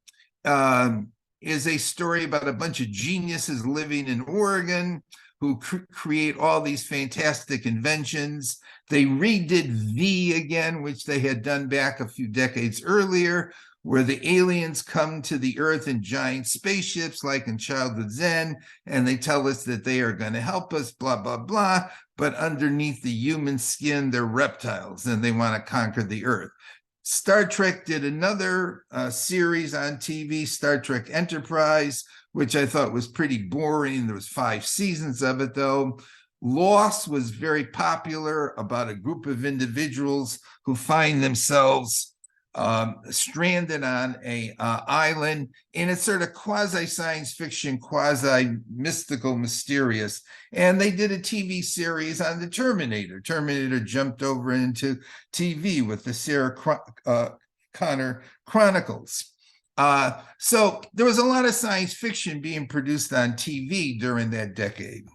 is a story about a bunch of geniuses living in Oregon who create all these fantastic inventions. They redid V again, which they had done back a few decades earlier, where the aliens come to the Earth in giant spaceships, like in Childhood Zen, and they tell us that they are going to help us, blah, blah, blah. But underneath the human skin, they're reptiles, and they want to conquer the Earth. Star Trek did another series on TV, Star Trek Enterprise, which I thought was pretty boring. There was 5 seasons of it, though. Lost was very popular, about a group of individuals who find themselves stranded on a island, and it's sort of quasi-science fiction, quasi-mystical, mysterious. And they did a TV series on the Terminator. Terminator jumped over into TV with the Sarah Connor Chronicles. So there was a lot of science fiction being produced on TV during that decade.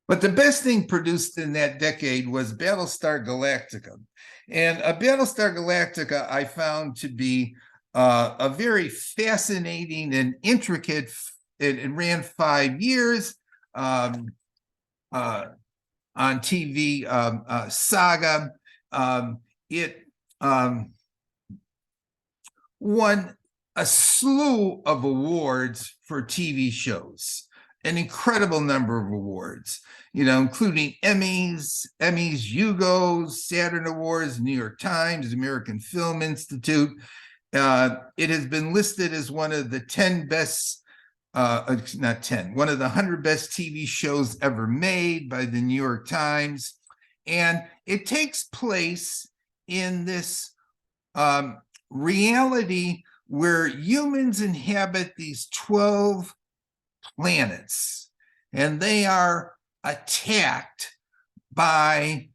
But the best thing produced in that decade was Battlestar Galactica. And Battlestar Galactica I found to be a very fascinating and intricate, it ran 5 years on TV saga. It won a slew of awards for TV shows, an incredible number of awards, including Emmys, Hugos, Saturn Awards, New York Times, American Film Institute. It has been listed as one of the 10 best, not 10, one of the 100 best TV shows ever made by the New York Times. And it takes place in this reality where humans inhabit these 12 planets, and they are attacked by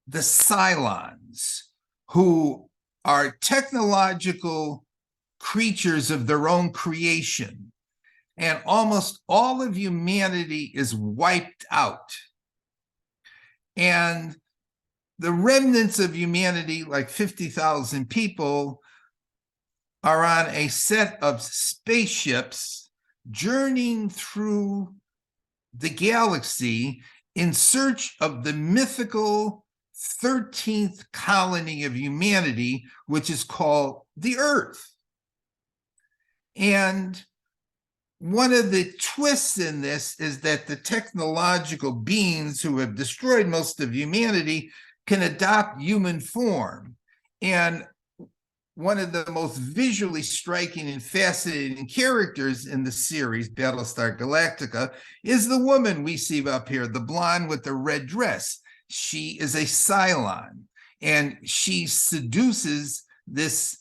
the Cylons, who are technological creatures of their own creation. And almost all of humanity is wiped out. And the remnants of humanity, like 50,000 people, are on a set of spaceships journeying through the galaxy in search of the mythical 13th colony of humanity, which is called the Earth. And one of the twists in this is that the technological beings who have destroyed most of humanity can adopt human form. And one of the most visually striking and fascinating characters in the series, Battlestar Galactica, is the woman we see up here, the blonde with the red dress. She is a Cylon, and she seduces this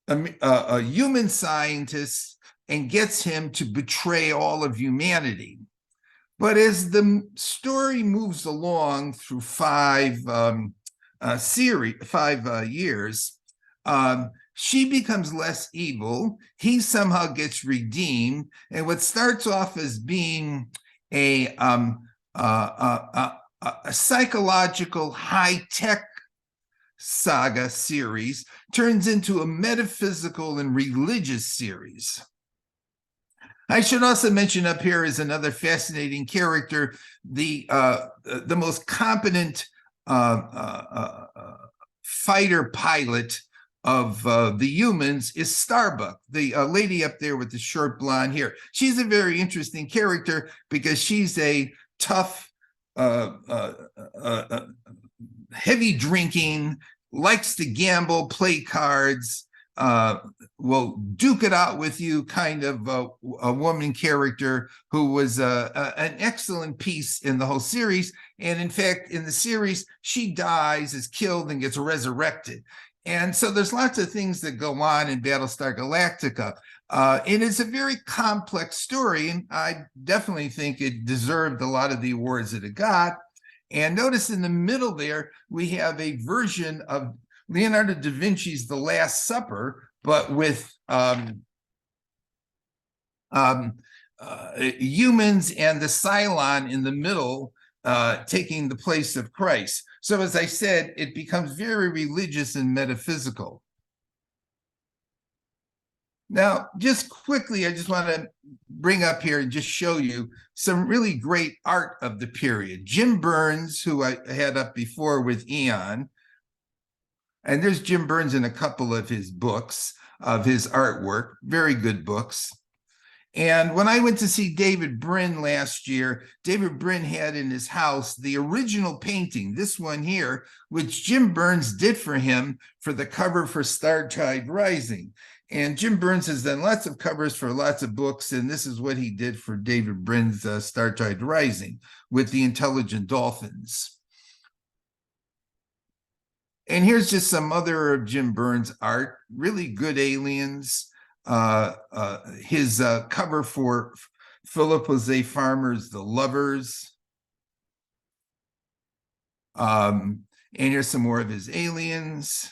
a human scientist and gets him to betray all of humanity. But as the story moves along through 5 years, she becomes less evil. He somehow gets redeemed, and what starts off as being a psychological high-tech saga series turns into a metaphysical and religious series. I should also mention up here is another fascinating character, the most competent fighter pilot of the humans is Starbuck, the lady up there with the short blonde hair. She's a very interesting character because she's a tough, heavy drinking, likes to gamble, play cards, will duke it out with you kind of a woman character who was an excellent piece in the whole series. And in fact, in the series, she dies, is killed, and gets resurrected. And so there's lots of things that go on in Battlestar Galactica. And it's a very complex story, and I definitely think it deserved a lot of the awards that it got. And notice in the middle there, we have a version of Leonardo da Vinci's The Last Supper, but with humans and the Cylon in the middle taking the place of Christ. So as I said, it becomes very religious and metaphysical. Now, just quickly, I just want to bring up here and just show you some really great art of the period. Jim Burns, who I had up before with Eon, and there's Jim Burns in a couple of his books, of his artwork, very good books. And when I went to see David Brin last year, David Brin had in his house the original painting, this one here, which Jim Burns did for him for the cover for Stargate Rising. And Jim Burns has done lots of covers for lots of books, and this is what he did for David Brin's Stargate Rising with the intelligent dolphins. And here's just some other of Jim Burns' art, really good aliens. His cover for Philip Jose Farmer's The Lovers. And here's some more of his aliens.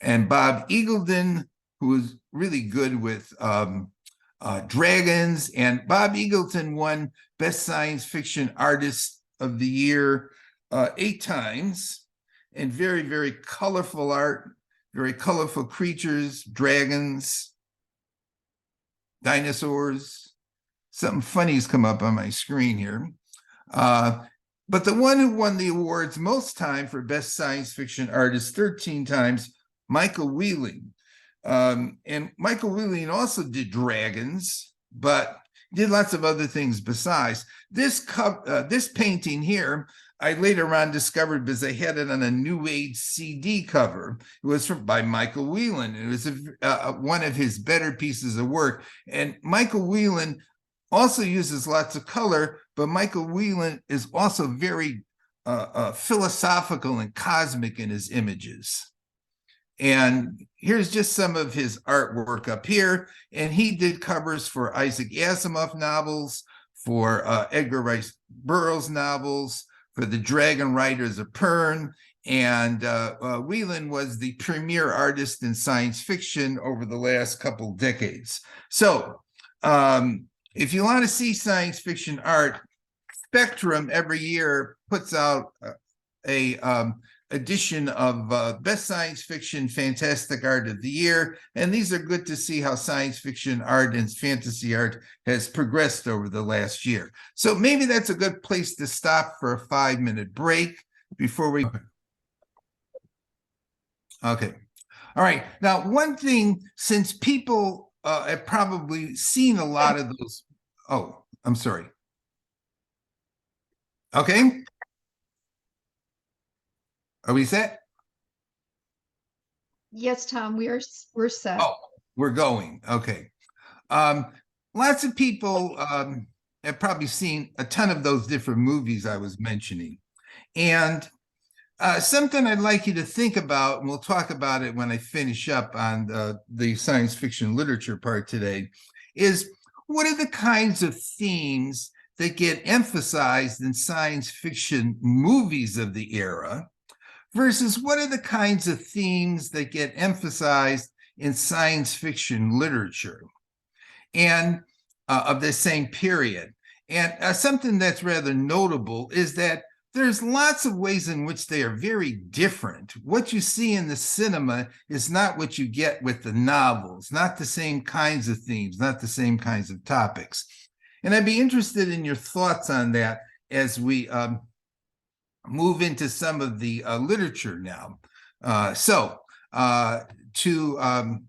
And Bob Eagleton, who was really good with Dragons, and Bob Eagleton won Best Science Fiction Artist of the Year 8 times. And very, very colorful art, very colorful creatures, dragons, dinosaurs. Something funny's come up on my screen here. But the one who won the awards most time for Best Science Fiction Artist 13 times, Michael Wheeling. And Michael Wheeling also did dragons, but did lots of other things besides. This painting here, I later on discovered because they had it on a New Age CD cover. It was by Michael Whelan. It was one of his better pieces of work. And Michael Whelan also uses lots of color, but Michael Whelan is also very philosophical and cosmic in his images. And here's just some of his artwork up here. And he did covers for Isaac Asimov novels, for Edgar Rice Burroughs novels, for the Dragon Riders of Pern. And Whelan was the premier artist in science fiction over the last couple decades. So if you want to see science fiction art, Spectrum every year puts out a edition of Best Science Fiction Fantastic Art of the Year. And these are good to see how science fiction art and fantasy art has progressed over the last year. So maybe that's a good place to stop for a 5-minute break before we... Okay. All right. Now, one thing, since people have probably seen a lot of those... Oh, I'm sorry. Okay. Are we set? Yes, Tom, we're set. Oh, we're going. Okay. Lots of people have probably seen a ton of those different movies I was mentioning. And something I'd like you to think about, and we'll talk about it when I finish up on the science fiction literature part today, is what are the kinds of themes that get emphasized in science fiction movies of the era versus what are the kinds of themes that get emphasized in science fiction literature and of the same period. And something that's rather notable is that there's lots of ways in which they are very different. What you see in the cinema is not what you get with the novels, not the same kinds of themes, not the same kinds of topics. And I'd be interested in your thoughts on that as we move into some of the literature now. To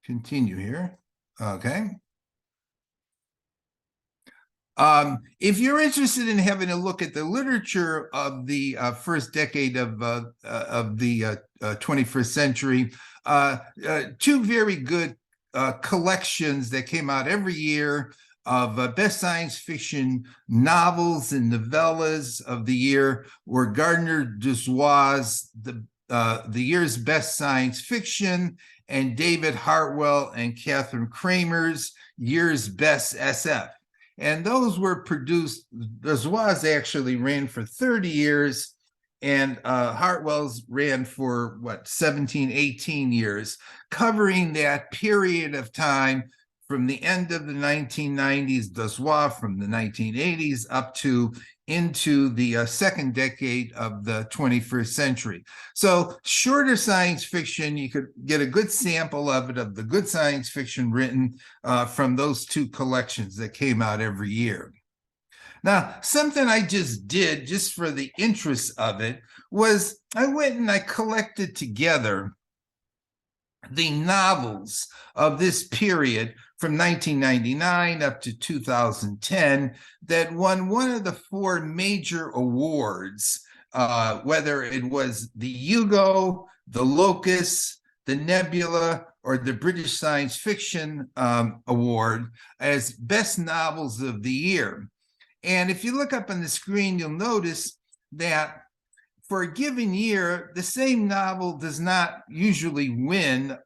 continue here, okay. If you're interested in having a look at the literature of the first decade of the 21st century, 2 very good collections that came out every year of best science fiction novels and novellas of the year were Gardner Dozois' the year's best science fiction, and David Hartwell and Catherine Kramer's year's best SF. And those were produced, Dozois actually ran for 30 years, and Hartwell's ran for, 17, 18 years, covering that period of time from the end of the 1990s, Dozois from the 1980s up to into the second decade of the 21st century. So shorter science fiction, you could get a good sample of it, of the good science fiction written from those 2 collections that came out every year. Now, something I just did, just for the interest of it, was I went and I collected together the novels of this period from 1999 up to 2010 that won one of the 4 major awards, whether it was the Hugo, the Locus, the Nebula, or the British Science Fiction Award as best novels of the year. And if you look up on the screen, you'll notice that for a given year, the same novel does not usually win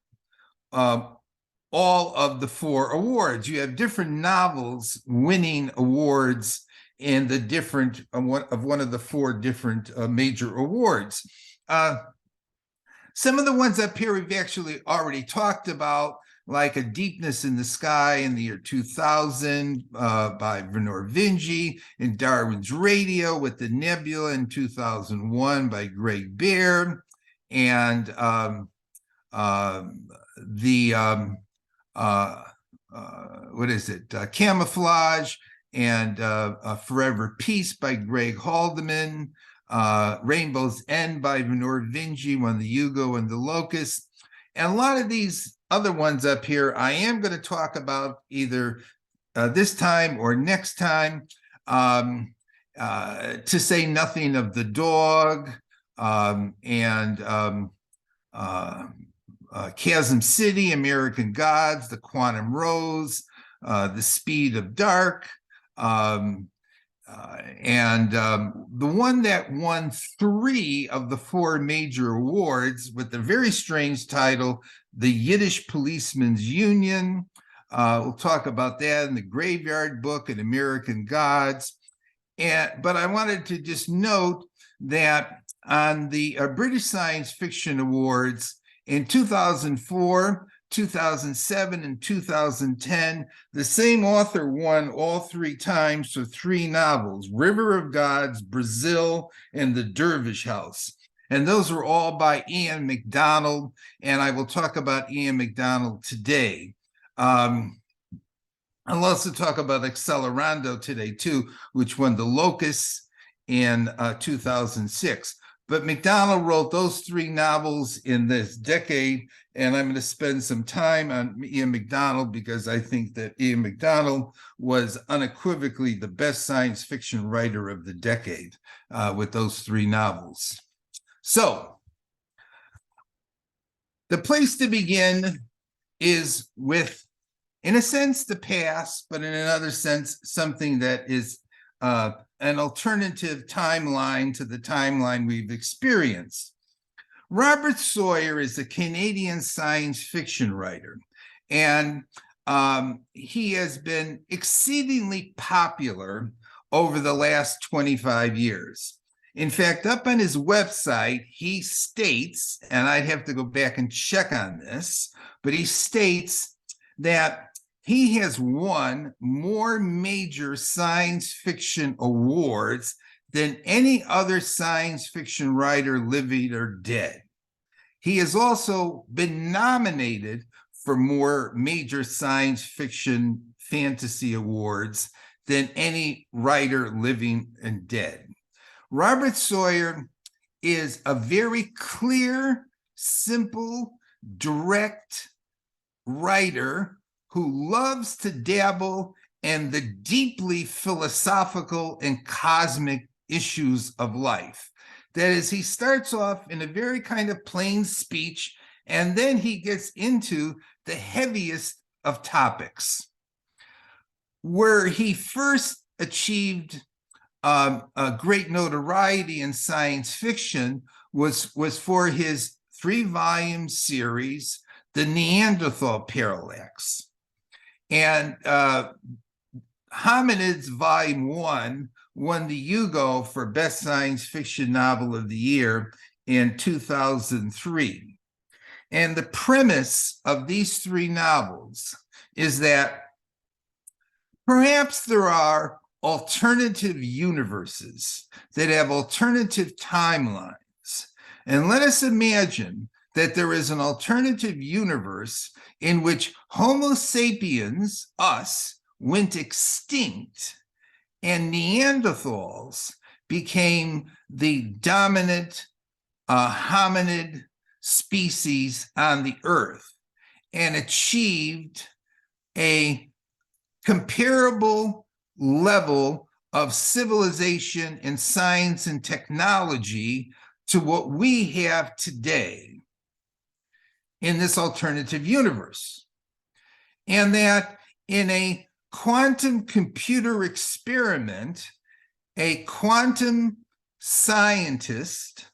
all of the 4 awards. You have different novels winning awards in the different one of the 4 different major awards. Some of the ones up here we've actually already talked about. like A Deepness in the Sky in the year 2000 by Vernor Vinge, and Darwin's Radio with the Nebula in 2001 by Greg Baird, and what is it? Camouflage and Forever Peace by Greg Haldeman, Rainbow's End by Vernor Vinge, won the Hugo and the Locust. And a lot of these other ones up here, I am going to talk about either this time or next time, to say nothing of The Dog, and Chasm City, American Gods, The Quantum Rose, The Speed of Dark, and the one that won 3 of the 4 major awards with the very strange title, The Yiddish Policeman's Union. We'll talk about that in The Graveyard Book and American Gods. But I wanted to just note that on the British Science Fiction Awards in 2004, 2007, and 2010, the same author won all 3 times for 3 novels, River of Gods, Brazil, and The Dervish House. And those were all by Ian MacDonald, and I will talk about Ian MacDonald today. I'll also talk about Accelerando today, too, which won the Locust in 2006. But MacDonald wrote those 3 novels in this decade, and I'm going to spend some time on Ian MacDonald because I think that Ian MacDonald was unequivocally the best science fiction writer of the decade with those 3 novels. So, the place to begin is with, in a sense, the past, but in another sense, something that is an alternative timeline to the timeline we've experienced. Robert Sawyer is a Canadian science fiction writer, and he has been exceedingly popular over the last 25 years. In fact, up on his website, he states, and I'd have to go back and check on this, but he states that he has won more major science fiction awards than any other science fiction writer living or dead. He has also been nominated for more major science fiction fantasy awards than any writer living and dead. Robert Sawyer is a very clear, simple, direct writer who loves to dabble in the deeply philosophical and cosmic issues of life. That is, he starts off in a very kind of plain speech, and then he gets into the heaviest of topics. Where he first achieved a great notoriety in science fiction was for his 3-volume series, The Neanderthal Parallax. And Hominids Volume 1 won the Hugo for Best Science Fiction Novel of the Year in 2003. And the premise of these 3 novels is that perhaps there are alternative universes that have alternative timelines. And let us imagine that there is an alternative universe in which Homo sapiens, us, went extinct, and Neanderthals became the dominant hominid species on the earth and achieved a comparable level of civilization and science and technology to what we have today in this alternative universe. And that in a quantum computer experiment, a quantum scientist,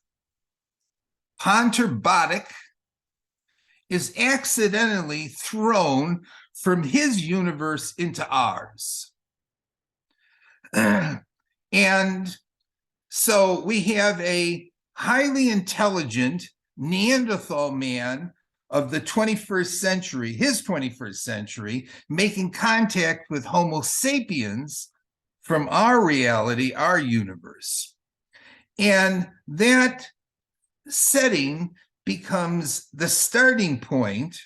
Hunter Boddick, is accidentally thrown from his universe into ours. And so we have a highly intelligent Neanderthal man of the 21st century, his 21st century, making contact with Homo sapiens from our reality, our universe. And that setting becomes the starting point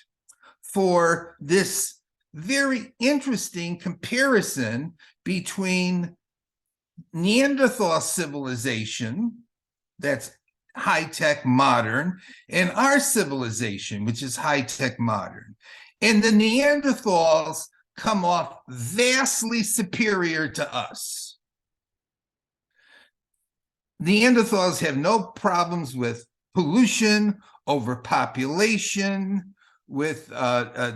for this very interesting comparison between Neanderthal civilization, that's high-tech modern, and our civilization, which is high-tech modern. And the Neanderthals come off vastly superior to us. Neanderthals have no problems with pollution, overpopulation, with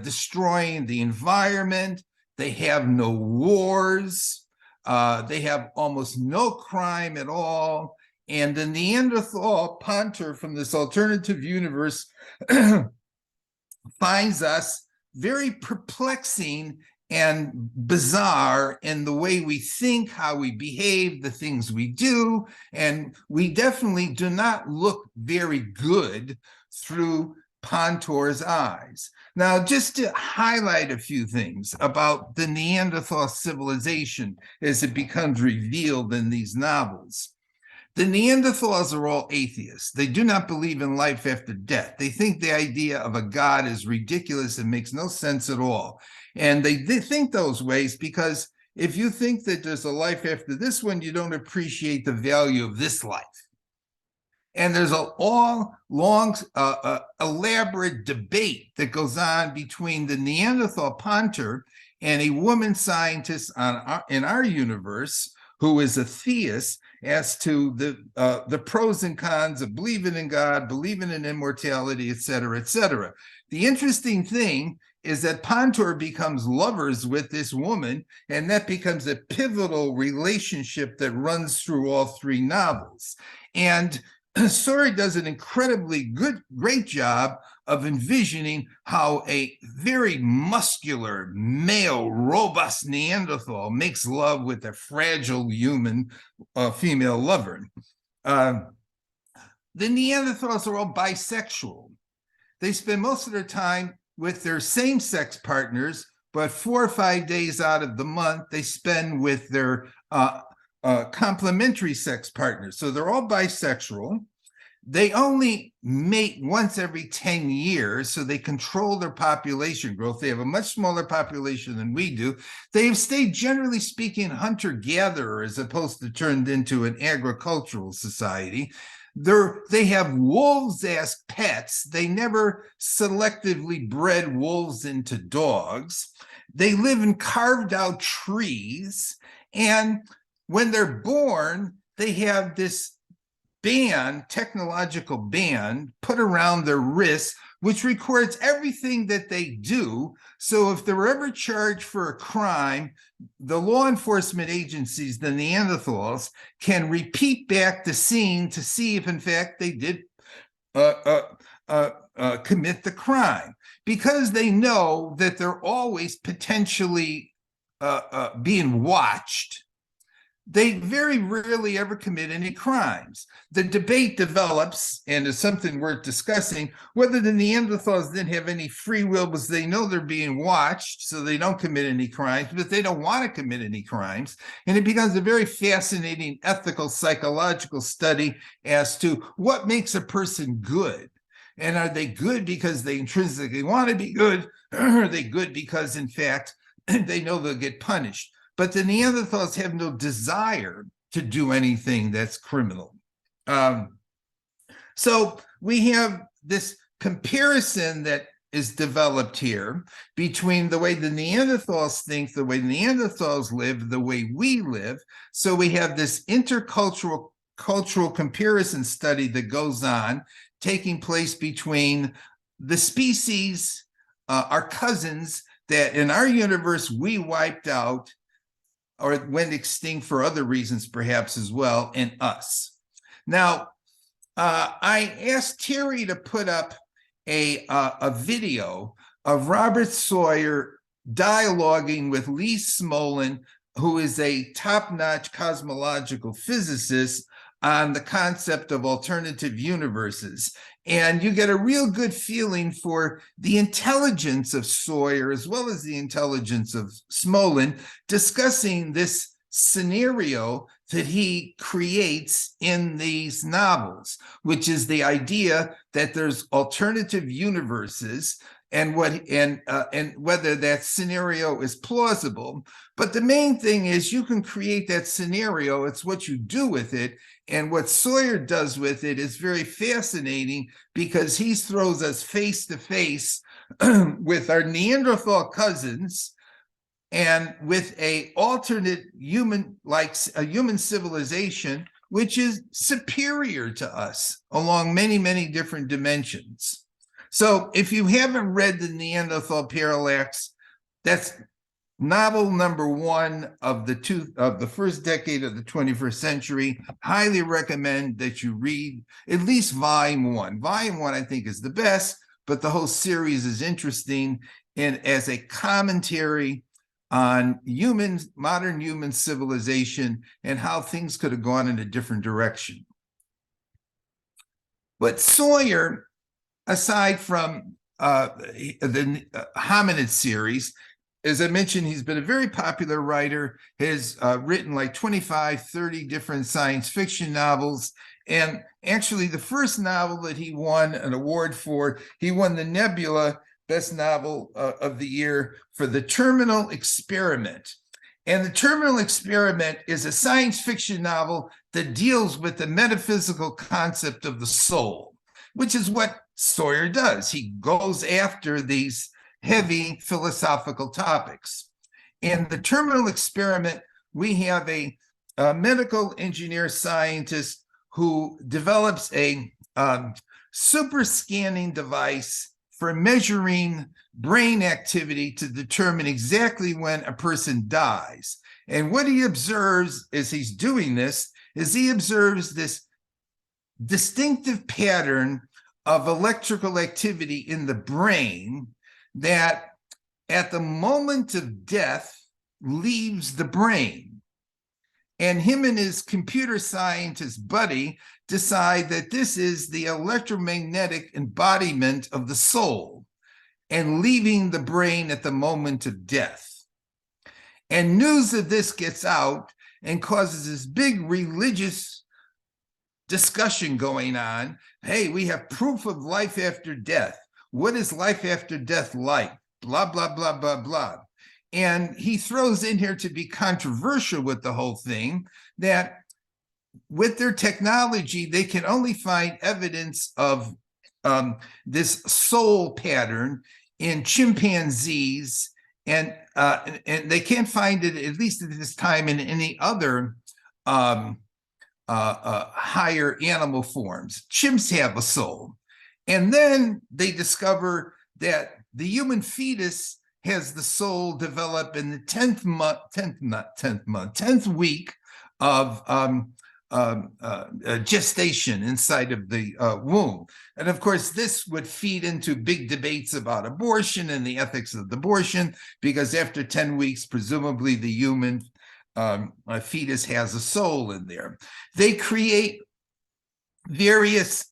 destroying the environment. They have no wars. They have almost no crime at all. And the Neanderthal punter from this alternative universe finds us very perplexing and bizarre in the way we think, how we behave, the things we do. And we definitely do not look very good through Pontor's eyes. Now, just to highlight a few things about the Neanderthal civilization as it becomes revealed in these novels. The Neanderthals are all atheists. They do not believe in life after death. They think the idea of a God is ridiculous and makes no sense at all. And they think those ways because if you think that there's a life after this one, you don't appreciate the value of this life. And there's a long, elaborate debate that goes on between the Neanderthal punter and a woman scientist in our universe who is a theist as to the pros and cons of believing in God, believing in immortality, et cetera, et cetera. The interesting thing is that Pontor becomes lovers with this woman, and that becomes a pivotal relationship that runs through all three novels. And Sori does an incredibly great job of envisioning how a very muscular, male, robust Neanderthal makes love with a fragile human female lover. The Neanderthals are all bisexual. They spend most of their time with their same-sex partners, but 4 or 5 days out of the month, they spend with their complementary sex partners. So they're all bisexual. They only mate once every 10 years, so they control their population growth. They have a much smaller population than we do. They've stayed, generally speaking, hunter-gatherer as opposed to turned into an agricultural society. They have wolves as pets. They never selectively bred wolves into dogs. They live in carved out trees. And when they're born, they have this technological band put around their wrists, which records everything that they do. So if they're ever charged for a crime, the law enforcement agencies, the Neanderthals, can repeat back the scene to see if in fact they did commit the crime, because they know that they're always potentially being watched. They very rarely ever commit any crimes. The debate develops, and is something worth discussing, whether the Neanderthals didn't have any free will because they know they're being watched, so they don't commit any crimes, but they don't want to commit any crimes. And it becomes a very fascinating ethical, psychological study as to what makes a person good. And are they good because they intrinsically want to be good, or are they good because, in fact, they know they'll get punished? But the Neanderthals have no desire to do anything that's criminal. So we have this comparison that is developed here between the way the Neanderthals think, the way the Neanderthals live, the way we live. So we have this cultural comparison study that goes on, taking place between the species, our cousins, that in our universe we wiped out, or went extinct for other reasons perhaps as well, in us. Now, I asked Terry to put up a video of Robert Sawyer dialoguing with Lee Smolin, who is a top-notch cosmological physicist, on the concept of alternative universes. And you get a real good feeling for the intelligence of Sawyer as well as the intelligence of Smolin discussing this scenario that he creates in these novels, which is the idea that there's alternative universes and whether that scenario is plausible. But the main thing is you can create that scenario. It's what you do with it. And what Sawyer does with it is very fascinating because he throws us face to face with our Neanderthal cousins and with a alternate human, like a human civilization, which is superior to us along many, many different dimensions. So if you haven't read the Neanderthal Parallax, that's novel number 1 of the first decade of the 21st century. Highly recommend that you read at least volume 1. Volume 1, I think, is the best, but the whole series is interesting and as a commentary on modern human civilization and how things could have gone in a different direction. But Sawyer, aside from the hominid series, as I mentioned, he's been a very popular writer, has written like 25, 30 different science fiction novels. And actually, the first novel that he won an award for, he won the Nebula Best Novel of the Year for The Terminal Experiment. And The Terminal Experiment is a science fiction novel that deals with the metaphysical concept of the soul, which is what Sawyer does. He goes after these heavy philosophical topics. In The Terminal Experiment, we have a medical engineer scientist who develops a super scanning device for measuring brain activity to determine exactly when a person dies. And what he observes as he's doing this is he observes this distinctive pattern of electrical activity in the brain that at the moment of death leaves the brain. And him and his computer scientist buddy decide that this is the electromagnetic embodiment of the soul and leaving the brain at the moment of death. And news of this gets out and causes this big religious discussion going on. Hey, we have proof of life after death. What is life after death like? Blah, blah, blah, blah, blah. And he throws in here, to be controversial with the whole thing, that with their technology, they can only find evidence of this soul pattern in chimpanzees, and they can't find it, at least at this time, in any other higher animal forms. Chimps have a soul. And then they discover that the human fetus has the soul develop in the 10th week of gestation inside of the womb. And of course, this would feed into big debates about abortion and the ethics of abortion, because after 10 weeks, presumably the human fetus has a soul in there. They create various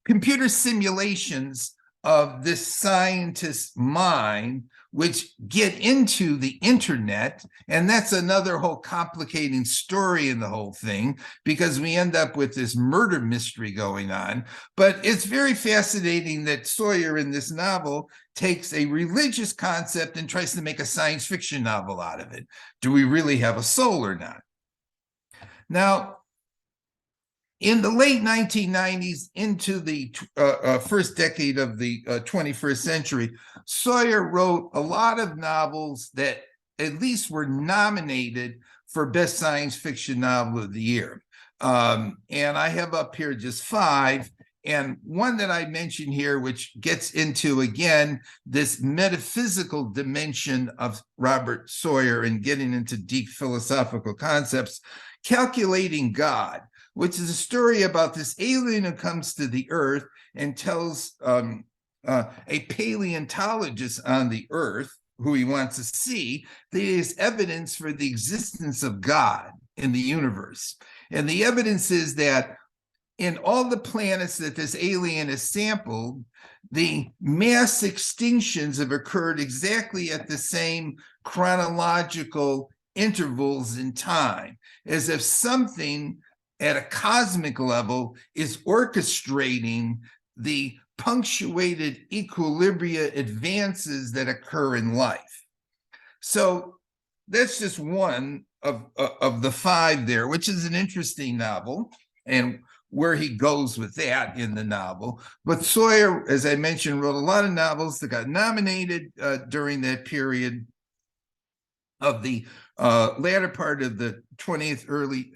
computer simulations of this scientist's mind, which get into the internet. And that's another whole complicating story in the whole thing, because we end up with this murder mystery going on. But it's very fascinating that Sawyer in this novel takes a religious concept and tries to make a science fiction novel out of it. Do we really have a soul or not? Now, in the late 1990s into the first decade of the 21st century, Sawyer wrote a lot of novels that at least were nominated for Best Science Fiction Novel of the Year. And I have up here just 5. And one that I mentioned here, which gets into, again, this metaphysical dimension of Robert Sawyer and getting into deep philosophical concepts, Calculating God, which is a story about this alien who comes to the Earth and tells a paleontologist on the Earth, who he wants to see, there is evidence for the existence of God in the universe. And the evidence is that in all the planets that this alien has sampled, the mass extinctions have occurred exactly at the same chronological intervals in time, as if something at a cosmic level is orchestrating the punctuated equilibria advances that occur in life. So that's just one of the five there, which is an interesting novel, and where he goes with that in the novel. But Sawyer, as I mentioned, wrote a lot of novels that got nominated during that period of the latter part of the 20th, early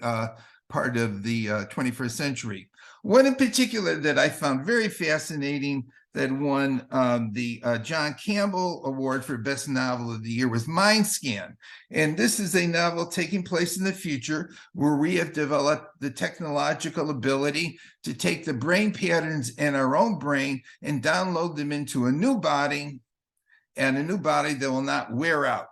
part of the 21st century. One in particular that I found very fascinating that won the John Campbell Award for Best Novel of the Year was Mind Scan. And this is a novel taking place in the future where we have developed the technological ability to take the brain patterns in our own brain and download them into a new body, and a new body that will not wear out.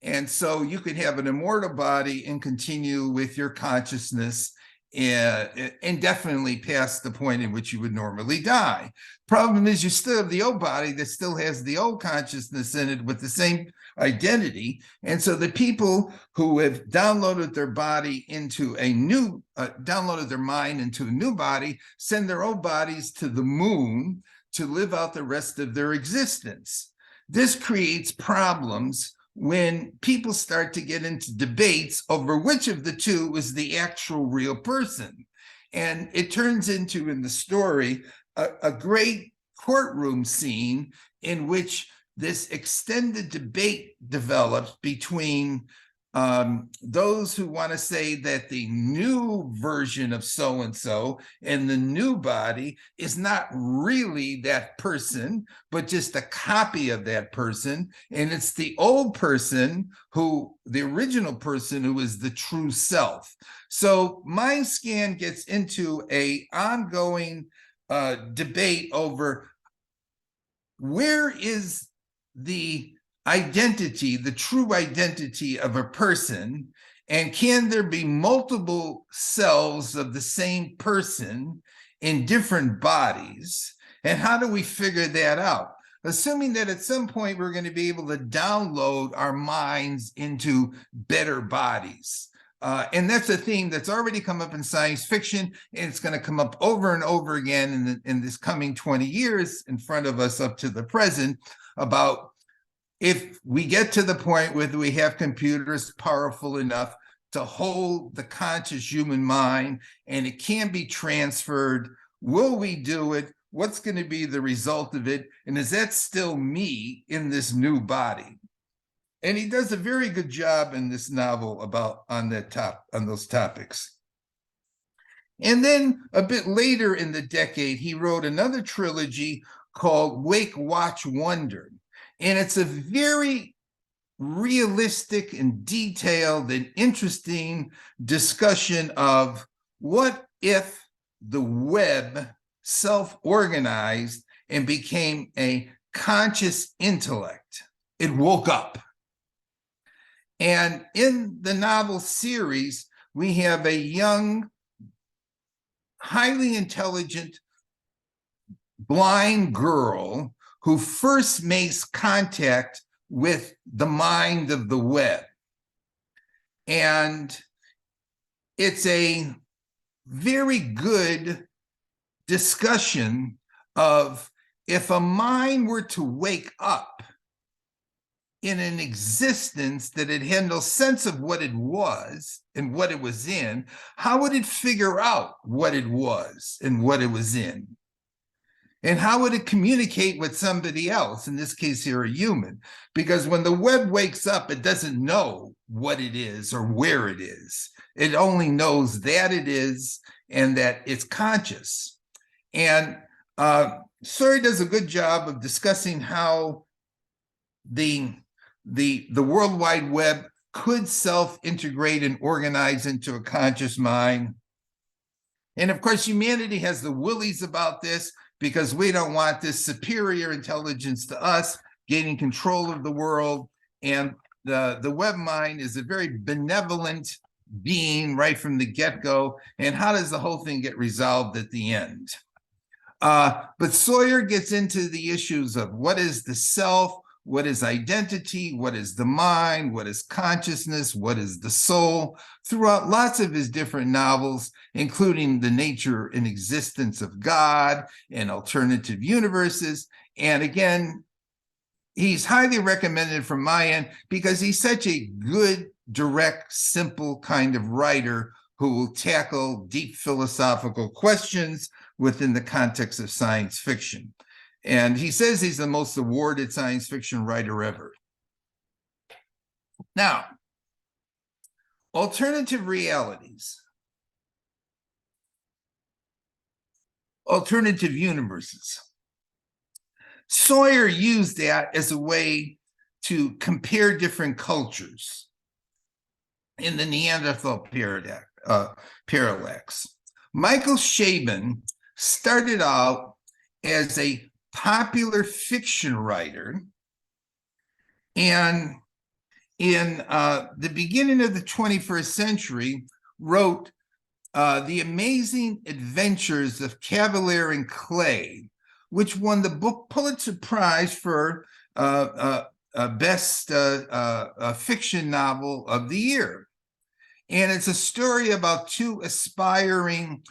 And so you could have an immortal body and continue with your consciousness indefinitely past the point in which you would normally die. Problem is, you still have the old body that still has the old consciousness in it with the same identity. And so the people who have downloaded their body into a new, downloaded their mind into a new body, send their old bodies to the moon to live out the rest of their existence. This creates problems when people start to get into debates over which of the two is the actual real person. And it turns into, in the story, a great courtroom scene in which this extended debate develops between those who want to say that the new version of so-and-so and the new body is not really that person, but just a copy of that person. And it's the old person who, the original person, who is the true self. So Mind Scan gets into a ongoing debate over where is the identity, the true identity of a person, and can there be multiple selves of the same person in different bodies? And how do we figure that out? Assuming that at some point we're going to be able to download our minds into better bodies. And that's a theme that's already come up in science fiction, and it's going to come up over and over again in this coming 20 years in front of us up to the present, about if we get to the point where we have computers powerful enough to hold the conscious human mind and it can be transferred, will we do it? What's going to be the result of it? And is that still me in this new body? And he does a very good job in this novel about on those topics. And then a bit later in the decade, he wrote another trilogy called Wake, Watch, Wonder. And it's a very realistic and detailed and interesting discussion of what if the web self-organized and became a conscious intellect. It woke up. And in the novel series, we have a young, highly intelligent, blind girl who first makes contact with the mind of the web. And it's a very good discussion of, if a mind were to wake up in an existence that it had no sense of what it was and what it was in, how would it figure out what it was and what it was in? And how would it communicate with somebody else, in this case here, a human? Because when the web wakes up, it doesn't know what it is or where it is. It only knows that it is and that it's conscious. And Suri does a good job of discussing how the World Wide Web could self-integrate and organize into a conscious mind. And of course, humanity has the willies about this, because we don't want this superior intelligence to us gaining control of the world. And the web mind is a very benevolent being right from the get-go, and how does the whole thing get resolved at the end? But Sawyer gets into the issues of what is the self, what is identity, what is the mind, what is consciousness, what is the soul, throughout lots of his different novels, including the nature and existence of God and alternative universes. And again, he's highly recommended from my end because he's such a good, direct, simple kind of writer who will tackle deep philosophical questions within the context of science fiction. And he says he's the most awarded science fiction writer ever. Now, alternative realities, alternative universes. Sawyer used that as a way to compare different cultures in the Neanderthal parallax. Michael Chabon started out as a popular fiction writer, and in the beginning of the 21st century wrote The Amazing Adventures of Cavalier and Clay, which won the Pulitzer Prize for best fiction novel of the year. And it's a story about two aspiring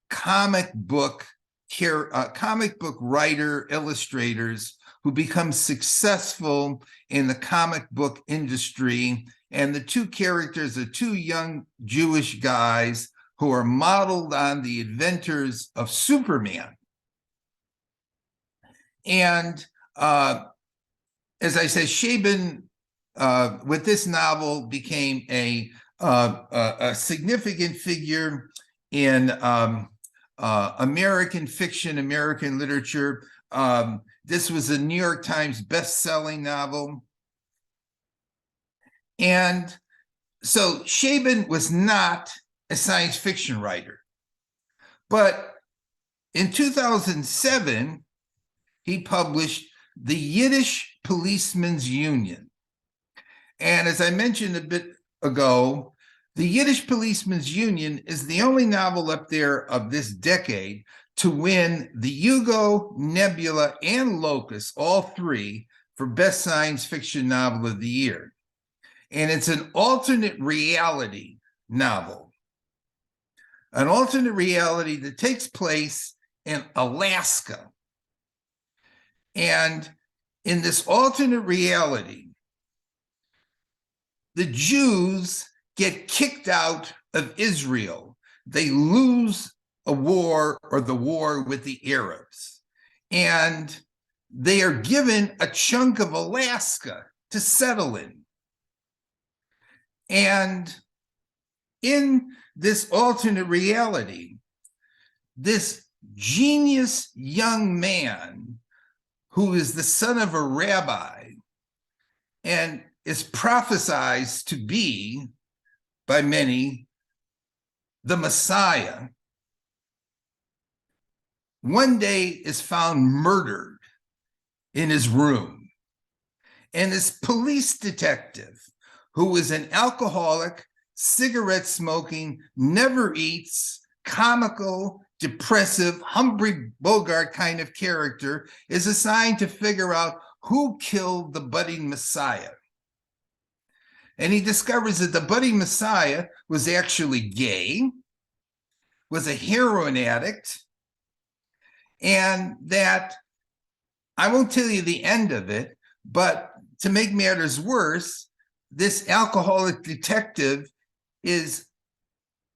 comic book writer illustrators who become successful in the comic book industry. And the two characters are two young Jewish guys who are modeled on the inventors of Superman. And as I said, Chabon, with this novel, became a significant figure in American fiction, American literature. This was a New York Times best-selling novel. And so Chabon was not a science fiction writer. But in 2007, he published The Yiddish Policemen's Union. And as I mentioned a bit ago, The Yiddish Policemen's Union is the only novel up there of this decade to win the Hugo, Nebula, and Locus, all three, for Best Science Fiction Novel of the Year. And it's an alternate reality novel. An alternate reality that takes place in Alaska. And in this alternate reality, the Jews get kicked out of Israel. They lose a war, or the war with the Arabs. And they are given a chunk of Alaska to settle in. And in this alternate reality, this genius young man who is the son of a rabbi and is prophesied to be, by many, the Messiah, one day is found murdered in his room. And this police detective, who is an alcoholic, cigarette-smoking, never eats, comical, depressive, Humphrey Bogart kind of character, is assigned to figure out who killed the budding Messiah. And he discovers that the budding Messiah was actually gay, was a heroin addict, and that, I won't tell you the end of it, but to make matters worse, this alcoholic detective is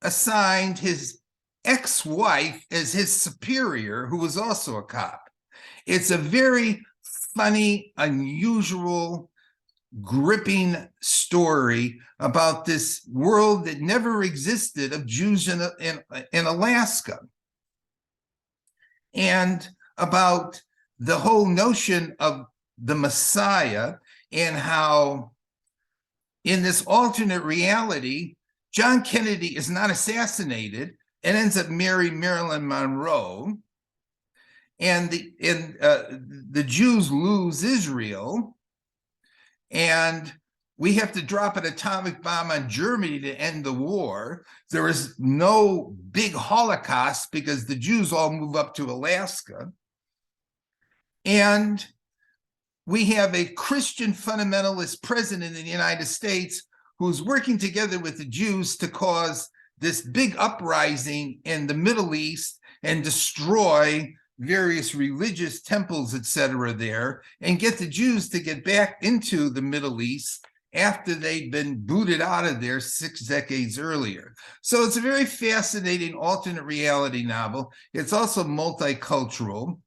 assigned his ex-wife as his superior, who was also a cop. It's a very funny, unusual, gripping story about this world that never existed of Jews in Alaska, and about the whole notion of the Messiah, and how in this alternate reality, John Kennedy is not assassinated and ends up marrying Marilyn Monroe, and the Jews lose Israel, and we have to drop an atomic bomb on Germany to end the war. There is no big Holocaust because the Jews all move up to Alaska. And we have a Christian fundamentalist president in the United States who's working together with the Jews to cause this big uprising in the Middle East and destroy various religious temples, etc., there, and get the Jews to get back into the Middle East after they'd been booted out of there 6 decades earlier. So it's a very fascinating alternate reality novel. It's also multicultural,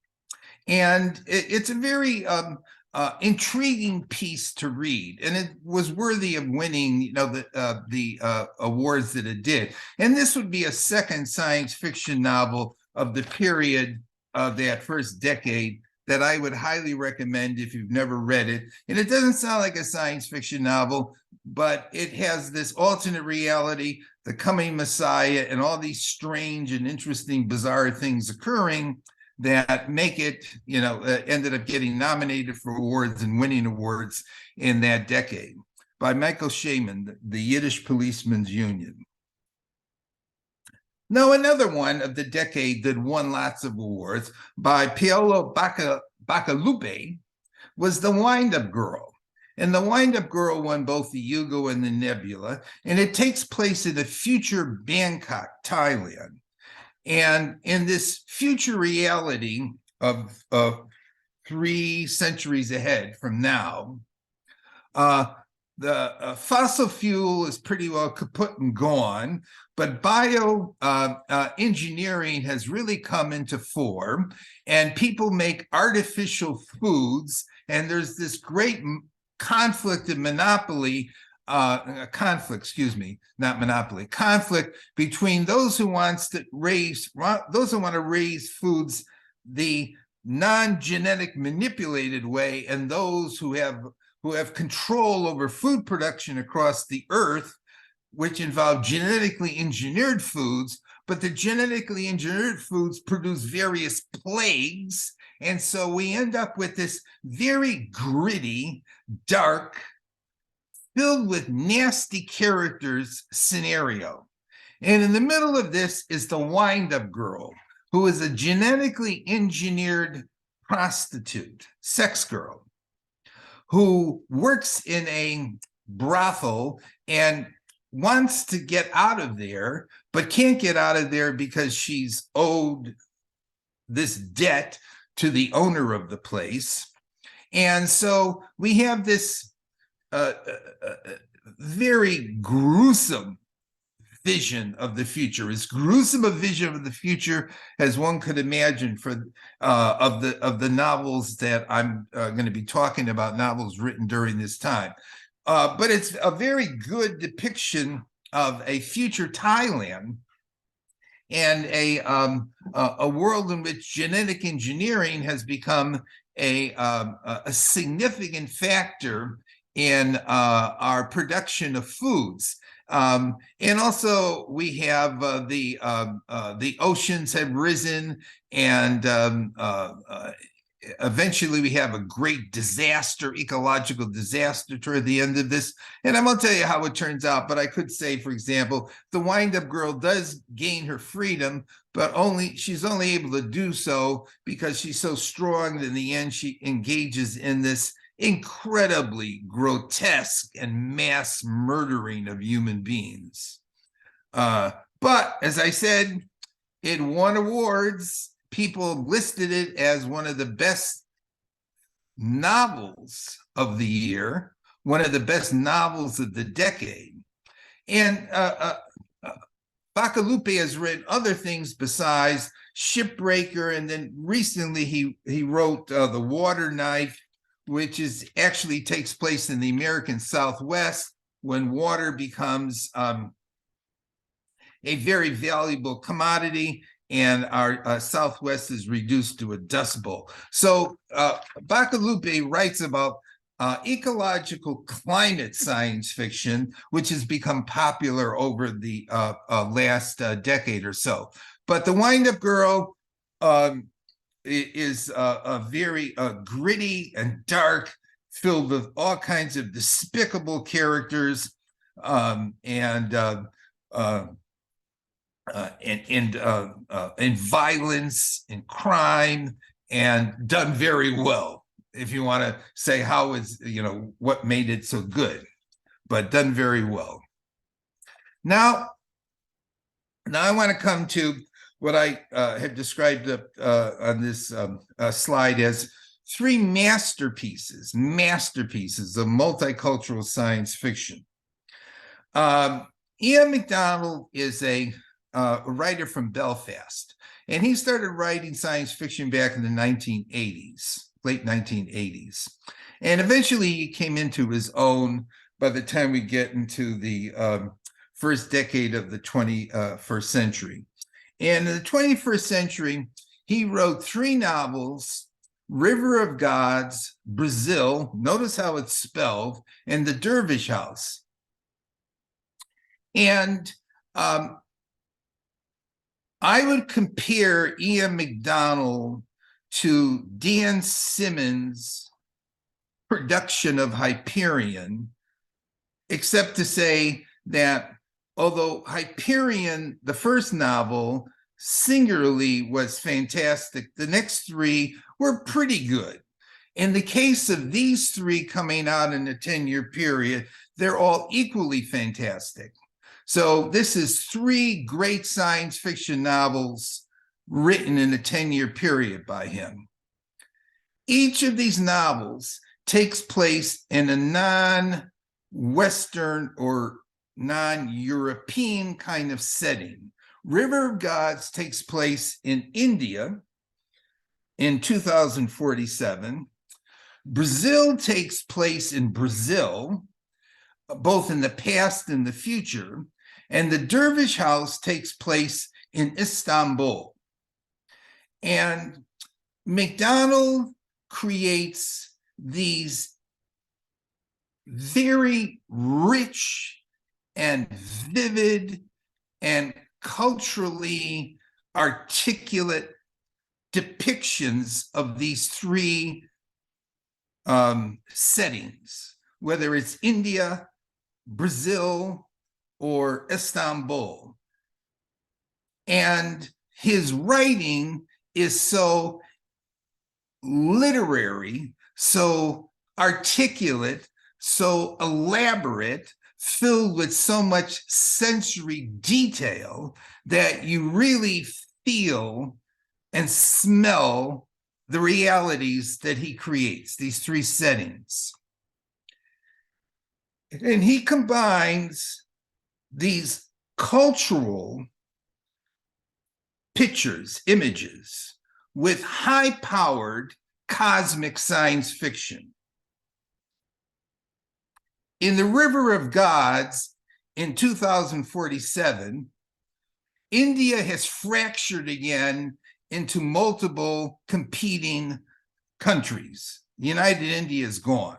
and it's a very intriguing piece to read, and it was worthy of winning, the awards that it did. And this would be a second science fiction novel of the period of that first decade that I would highly recommend if you've never read it. And it doesn't sound like a science fiction novel, but it has this alternate reality, the coming Messiah, and all these strange and interesting, bizarre things occurring that make it, ended up getting nominated for awards and winning awards in that decade, by Michael Shaman, the Yiddish Policemen's Union. Now, another one of the decade that won lots of awards, by Paolo Bacalupe, was The Wind-Up Girl. And The Wind-Up Girl won both the Hugo and the Nebula, and it takes place in the future Bangkok, Thailand. And in this future reality of 3 centuries ahead from now, the fossil fuel is pretty well kaput and gone, but bioengineering has really come into form, and people make artificial foods, and there's this great conflict and conflict between those who want to raise foods the non-genetic manipulated way, and those who have control over food production across the earth, which involve genetically engineered foods. But the genetically engineered foods produce various plagues, and so we end up with this very gritty, dark, filled with nasty characters scenario. And in the middle of this is the Wind-Up Girl, who is a genetically engineered prostitute, sex girl, who works in a brothel and wants to get out of there, but can't get out of there because she's owed this debt to the owner of the place. And so we have this very gruesome vision of the future, as gruesome a vision of the future as one could imagine for of the novels that I'm going to be talking about, novels written during this time. But it's a very good depiction of a future Thailand and a world in which genetic engineering has become a significant factor in our production of foods. And also we have the oceans have risen, and eventually we have a great disaster, ecological disaster toward the end of this. And I won't tell you how it turns out, but I could say, for example, the Wind-Up Girl does gain her freedom, but she's only able to do so because she's so strong that in the end she engages in this incredibly grotesque and mass murdering of human beings. But as I said, it won awards. People listed it as one of the best novels of the year, one of the best novels of the decade. And Bacalupe has written other things besides Shipbreaker, and then recently he wrote The Water Knife, which actually takes place in the American Southwest when water becomes a very valuable commodity, and our Southwest is reduced to a dust bowl. So Bacalupe writes about ecological climate science fiction, which has become popular over the last decade or so. But The Wind-Up Girl is a very gritty and dark filled with all kinds of despicable characters and violence and crime, and done very well. If you want to say how is, what made it so good, but done very well. Now I want to come to what I had described on this slide as three masterpieces of multicultural science fiction. Ian MacDonald is a writer from Belfast, and he started writing science fiction back in the 1980s, late 1980s. And eventually he came into his own by the time we get into the first decade of the 21st century. And in the 21st century, he wrote three novels: River of Gods, Brazil, notice how it's spelled, and The Dervish House. And I would compare Ian MacDonald to Dan Simmons' production of Hyperion, except to say that although Hyperion, the first novel, singularly was fantastic, the next three were pretty good. In the case of these three coming out in a 10-year period, they're all equally fantastic. So this is three great science fiction novels written in a 10-year period by him. Each of these novels takes place in a non-Western or non-European kind of setting. River of Gods takes place in India in 2047. Brazil takes place in Brazil, both in the past and the future. And the Dervish House takes place in Istanbul. And MacDonald creates these very rich and vivid and culturally articulate depictions of these three settings, whether it's India, Brazil, or Istanbul. And his writing is so literary, so articulate, so elaborate, filled with so much sensory detail that you really feel and smell the realities that he creates, these three settings. And he combines these cultural pictures, images, with high-powered cosmic science fiction. In The River of Gods, in 2047, India has fractured again into multiple competing countries. United India is gone.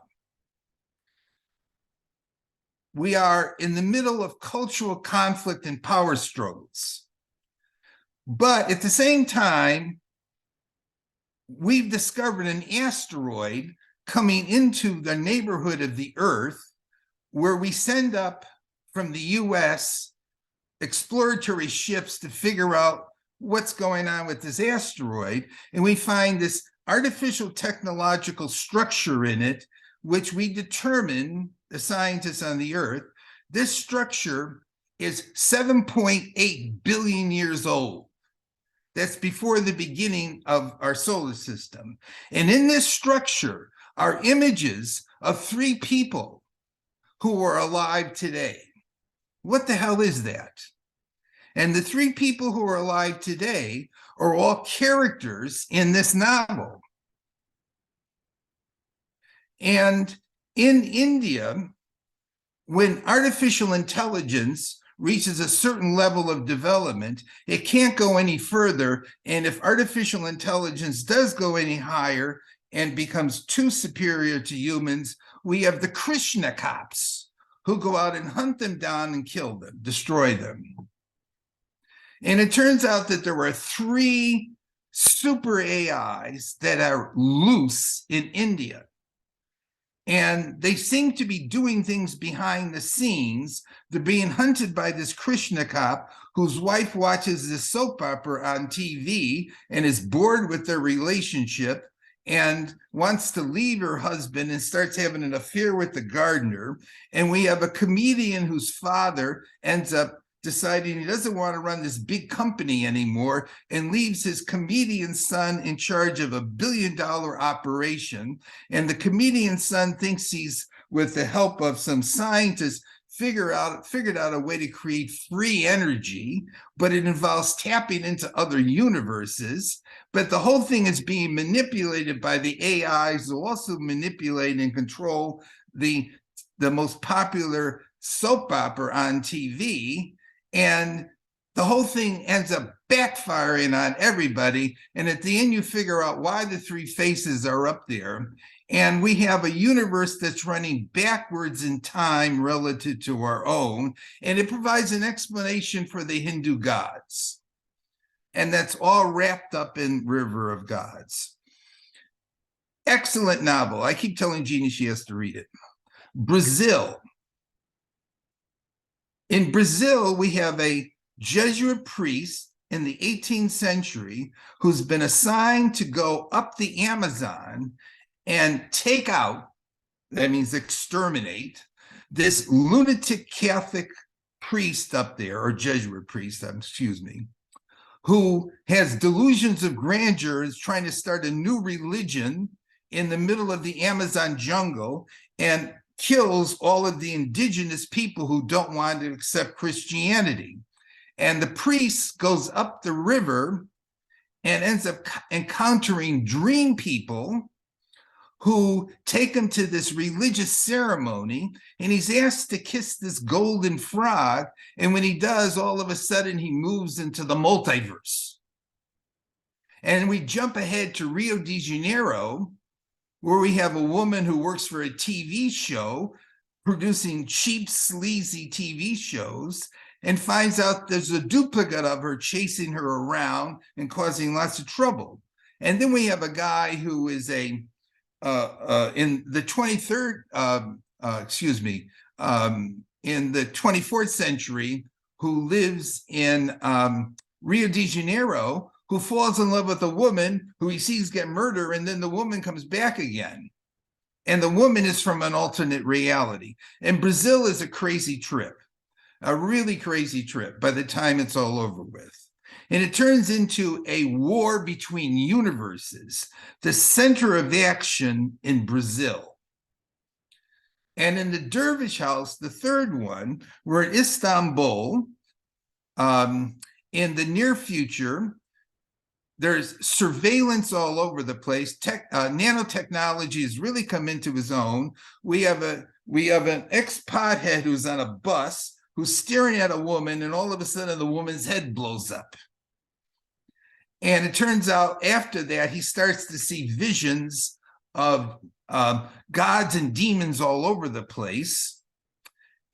We are in the middle of cultural conflict and power struggles. But at the same time, we've discovered an asteroid coming into the neighborhood of the Earth, where we send up from the US exploratory ships to figure out what's going on with this asteroid. And we find this artificial technological structure in it, which we determine, the scientists on the Earth, this structure is 7.8 billion years old. That's before the beginning of our solar system. And in this structure are images of three people who are alive today. What the hell is that? And the three people who are alive today are all characters in this novel. And in India, when artificial intelligence reaches a certain level of development, it can't go any further. And if artificial intelligence does go any higher and becomes too superior to humans, we have the Krishna cops who go out and hunt them down and kill them, destroy them. And it turns out that there are three super AIs that are loose in India. And they seem to be doing things behind the scenes. They're being hunted by this Krishna cop whose wife watches this soap opera on TV and is bored with their relationship and wants to leave her husband and starts having an affair with the gardener. And we have a comedian whose father ends up deciding he doesn't want to run this big company anymore and leaves his comedian son in charge of $1 billion operation. And the comedian son thinks he's, with the help of some scientists, figured out a way to create free energy, but it involves tapping into other universes. But the whole thing is being manipulated by the AIs who also manipulate and control the most popular soap opera on TV. And the whole thing ends up backfiring on everybody. And at the end, you figure out why the three faces are up there. And we have a universe that's running backwards in time relative to our own. And it provides an explanation for the Hindu gods. And that's all wrapped up in River of Gods. Excellent novel. I keep telling Jeannie she has to read it. Brazil. In Brazil, we have a Jesuit priest in the 18th century who's been assigned to go up the Amazon and take out, that means exterminate, this lunatic Catholic priest up there, or Jesuit priest, excuse me, who has delusions of grandeur, is trying to start a new religion in the middle of the Amazon jungle and kills all of the indigenous people who don't want to accept Christianity. And the priest goes up the river and ends up encountering dream people who take him to this religious ceremony, and he's asked to kiss this golden frog. And when he does, all of a sudden he moves into the multiverse. And we jump ahead to Rio de Janeiro, where we have a woman who works for a TV show producing cheap, sleazy TV shows, and finds out there's a duplicate of her chasing her around and causing lots of trouble. And then we have a guy who is in the 24th century, who lives in Rio de Janeiro, who falls in love with a woman who he sees get murdered, and then the woman comes back again. And the woman is from an alternate reality. And Brazil is a crazy trip, a really crazy trip by the time it's all over with. And it turns into a war between universes, the center of action in Brazil. And in the Dervish House, the third one, we're in Istanbul. In the near future, there's surveillance all over the place. Nanotechnology has really come into its own. We have an ex-pothead who's on a bus who's staring at a woman, and all of a sudden the woman's head blows up. And it turns out after that, he starts to see visions of gods and demons all over the place.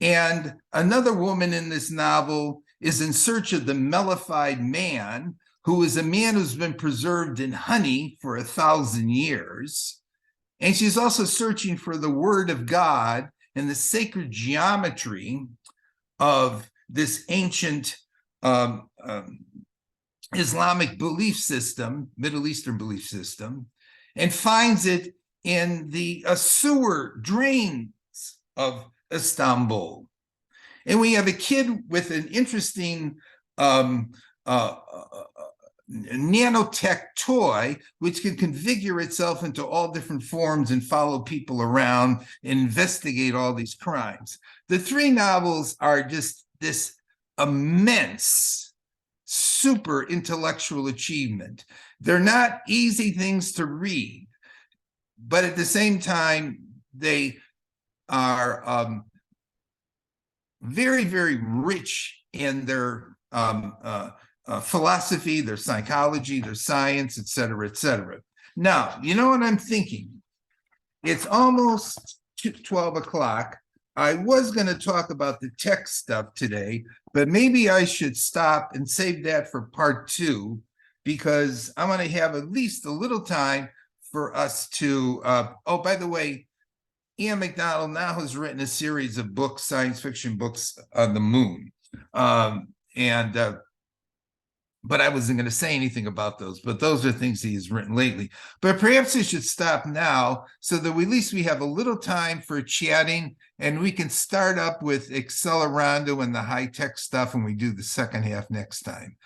And another woman in this novel is in search of the mellified man, who is a man who's been preserved in honey for 1,000 years. And she's also searching for the word of God and the sacred geometry of this ancient Islamic belief system, Middle Eastern belief system, and finds it in the sewer drains of Istanbul. And we have a kid with an interesting nanotech toy, which can configure itself into all different forms and follow people around and investigate all these crimes. The three novels are just this immense, super intellectual achievement. They're not easy things to read, but at the same time, they are very, very rich in their philosophy, their psychology, their science, et cetera, et cetera. Now, you know what I'm thinking? It's almost 12 o'clock. I was going to talk about the tech stuff today, but maybe I should stop and save that for part 2, because I want to have at least a little time for us to, oh, by the way, Ian McDonald now has written a series of books, science fiction books on the moon. But I wasn't going to say anything about those, but those are things he has written lately. But perhaps I should stop now so that at least we have a little time for chatting, and we can start up with Accelerando and the high-tech stuff, and we do the second half next time.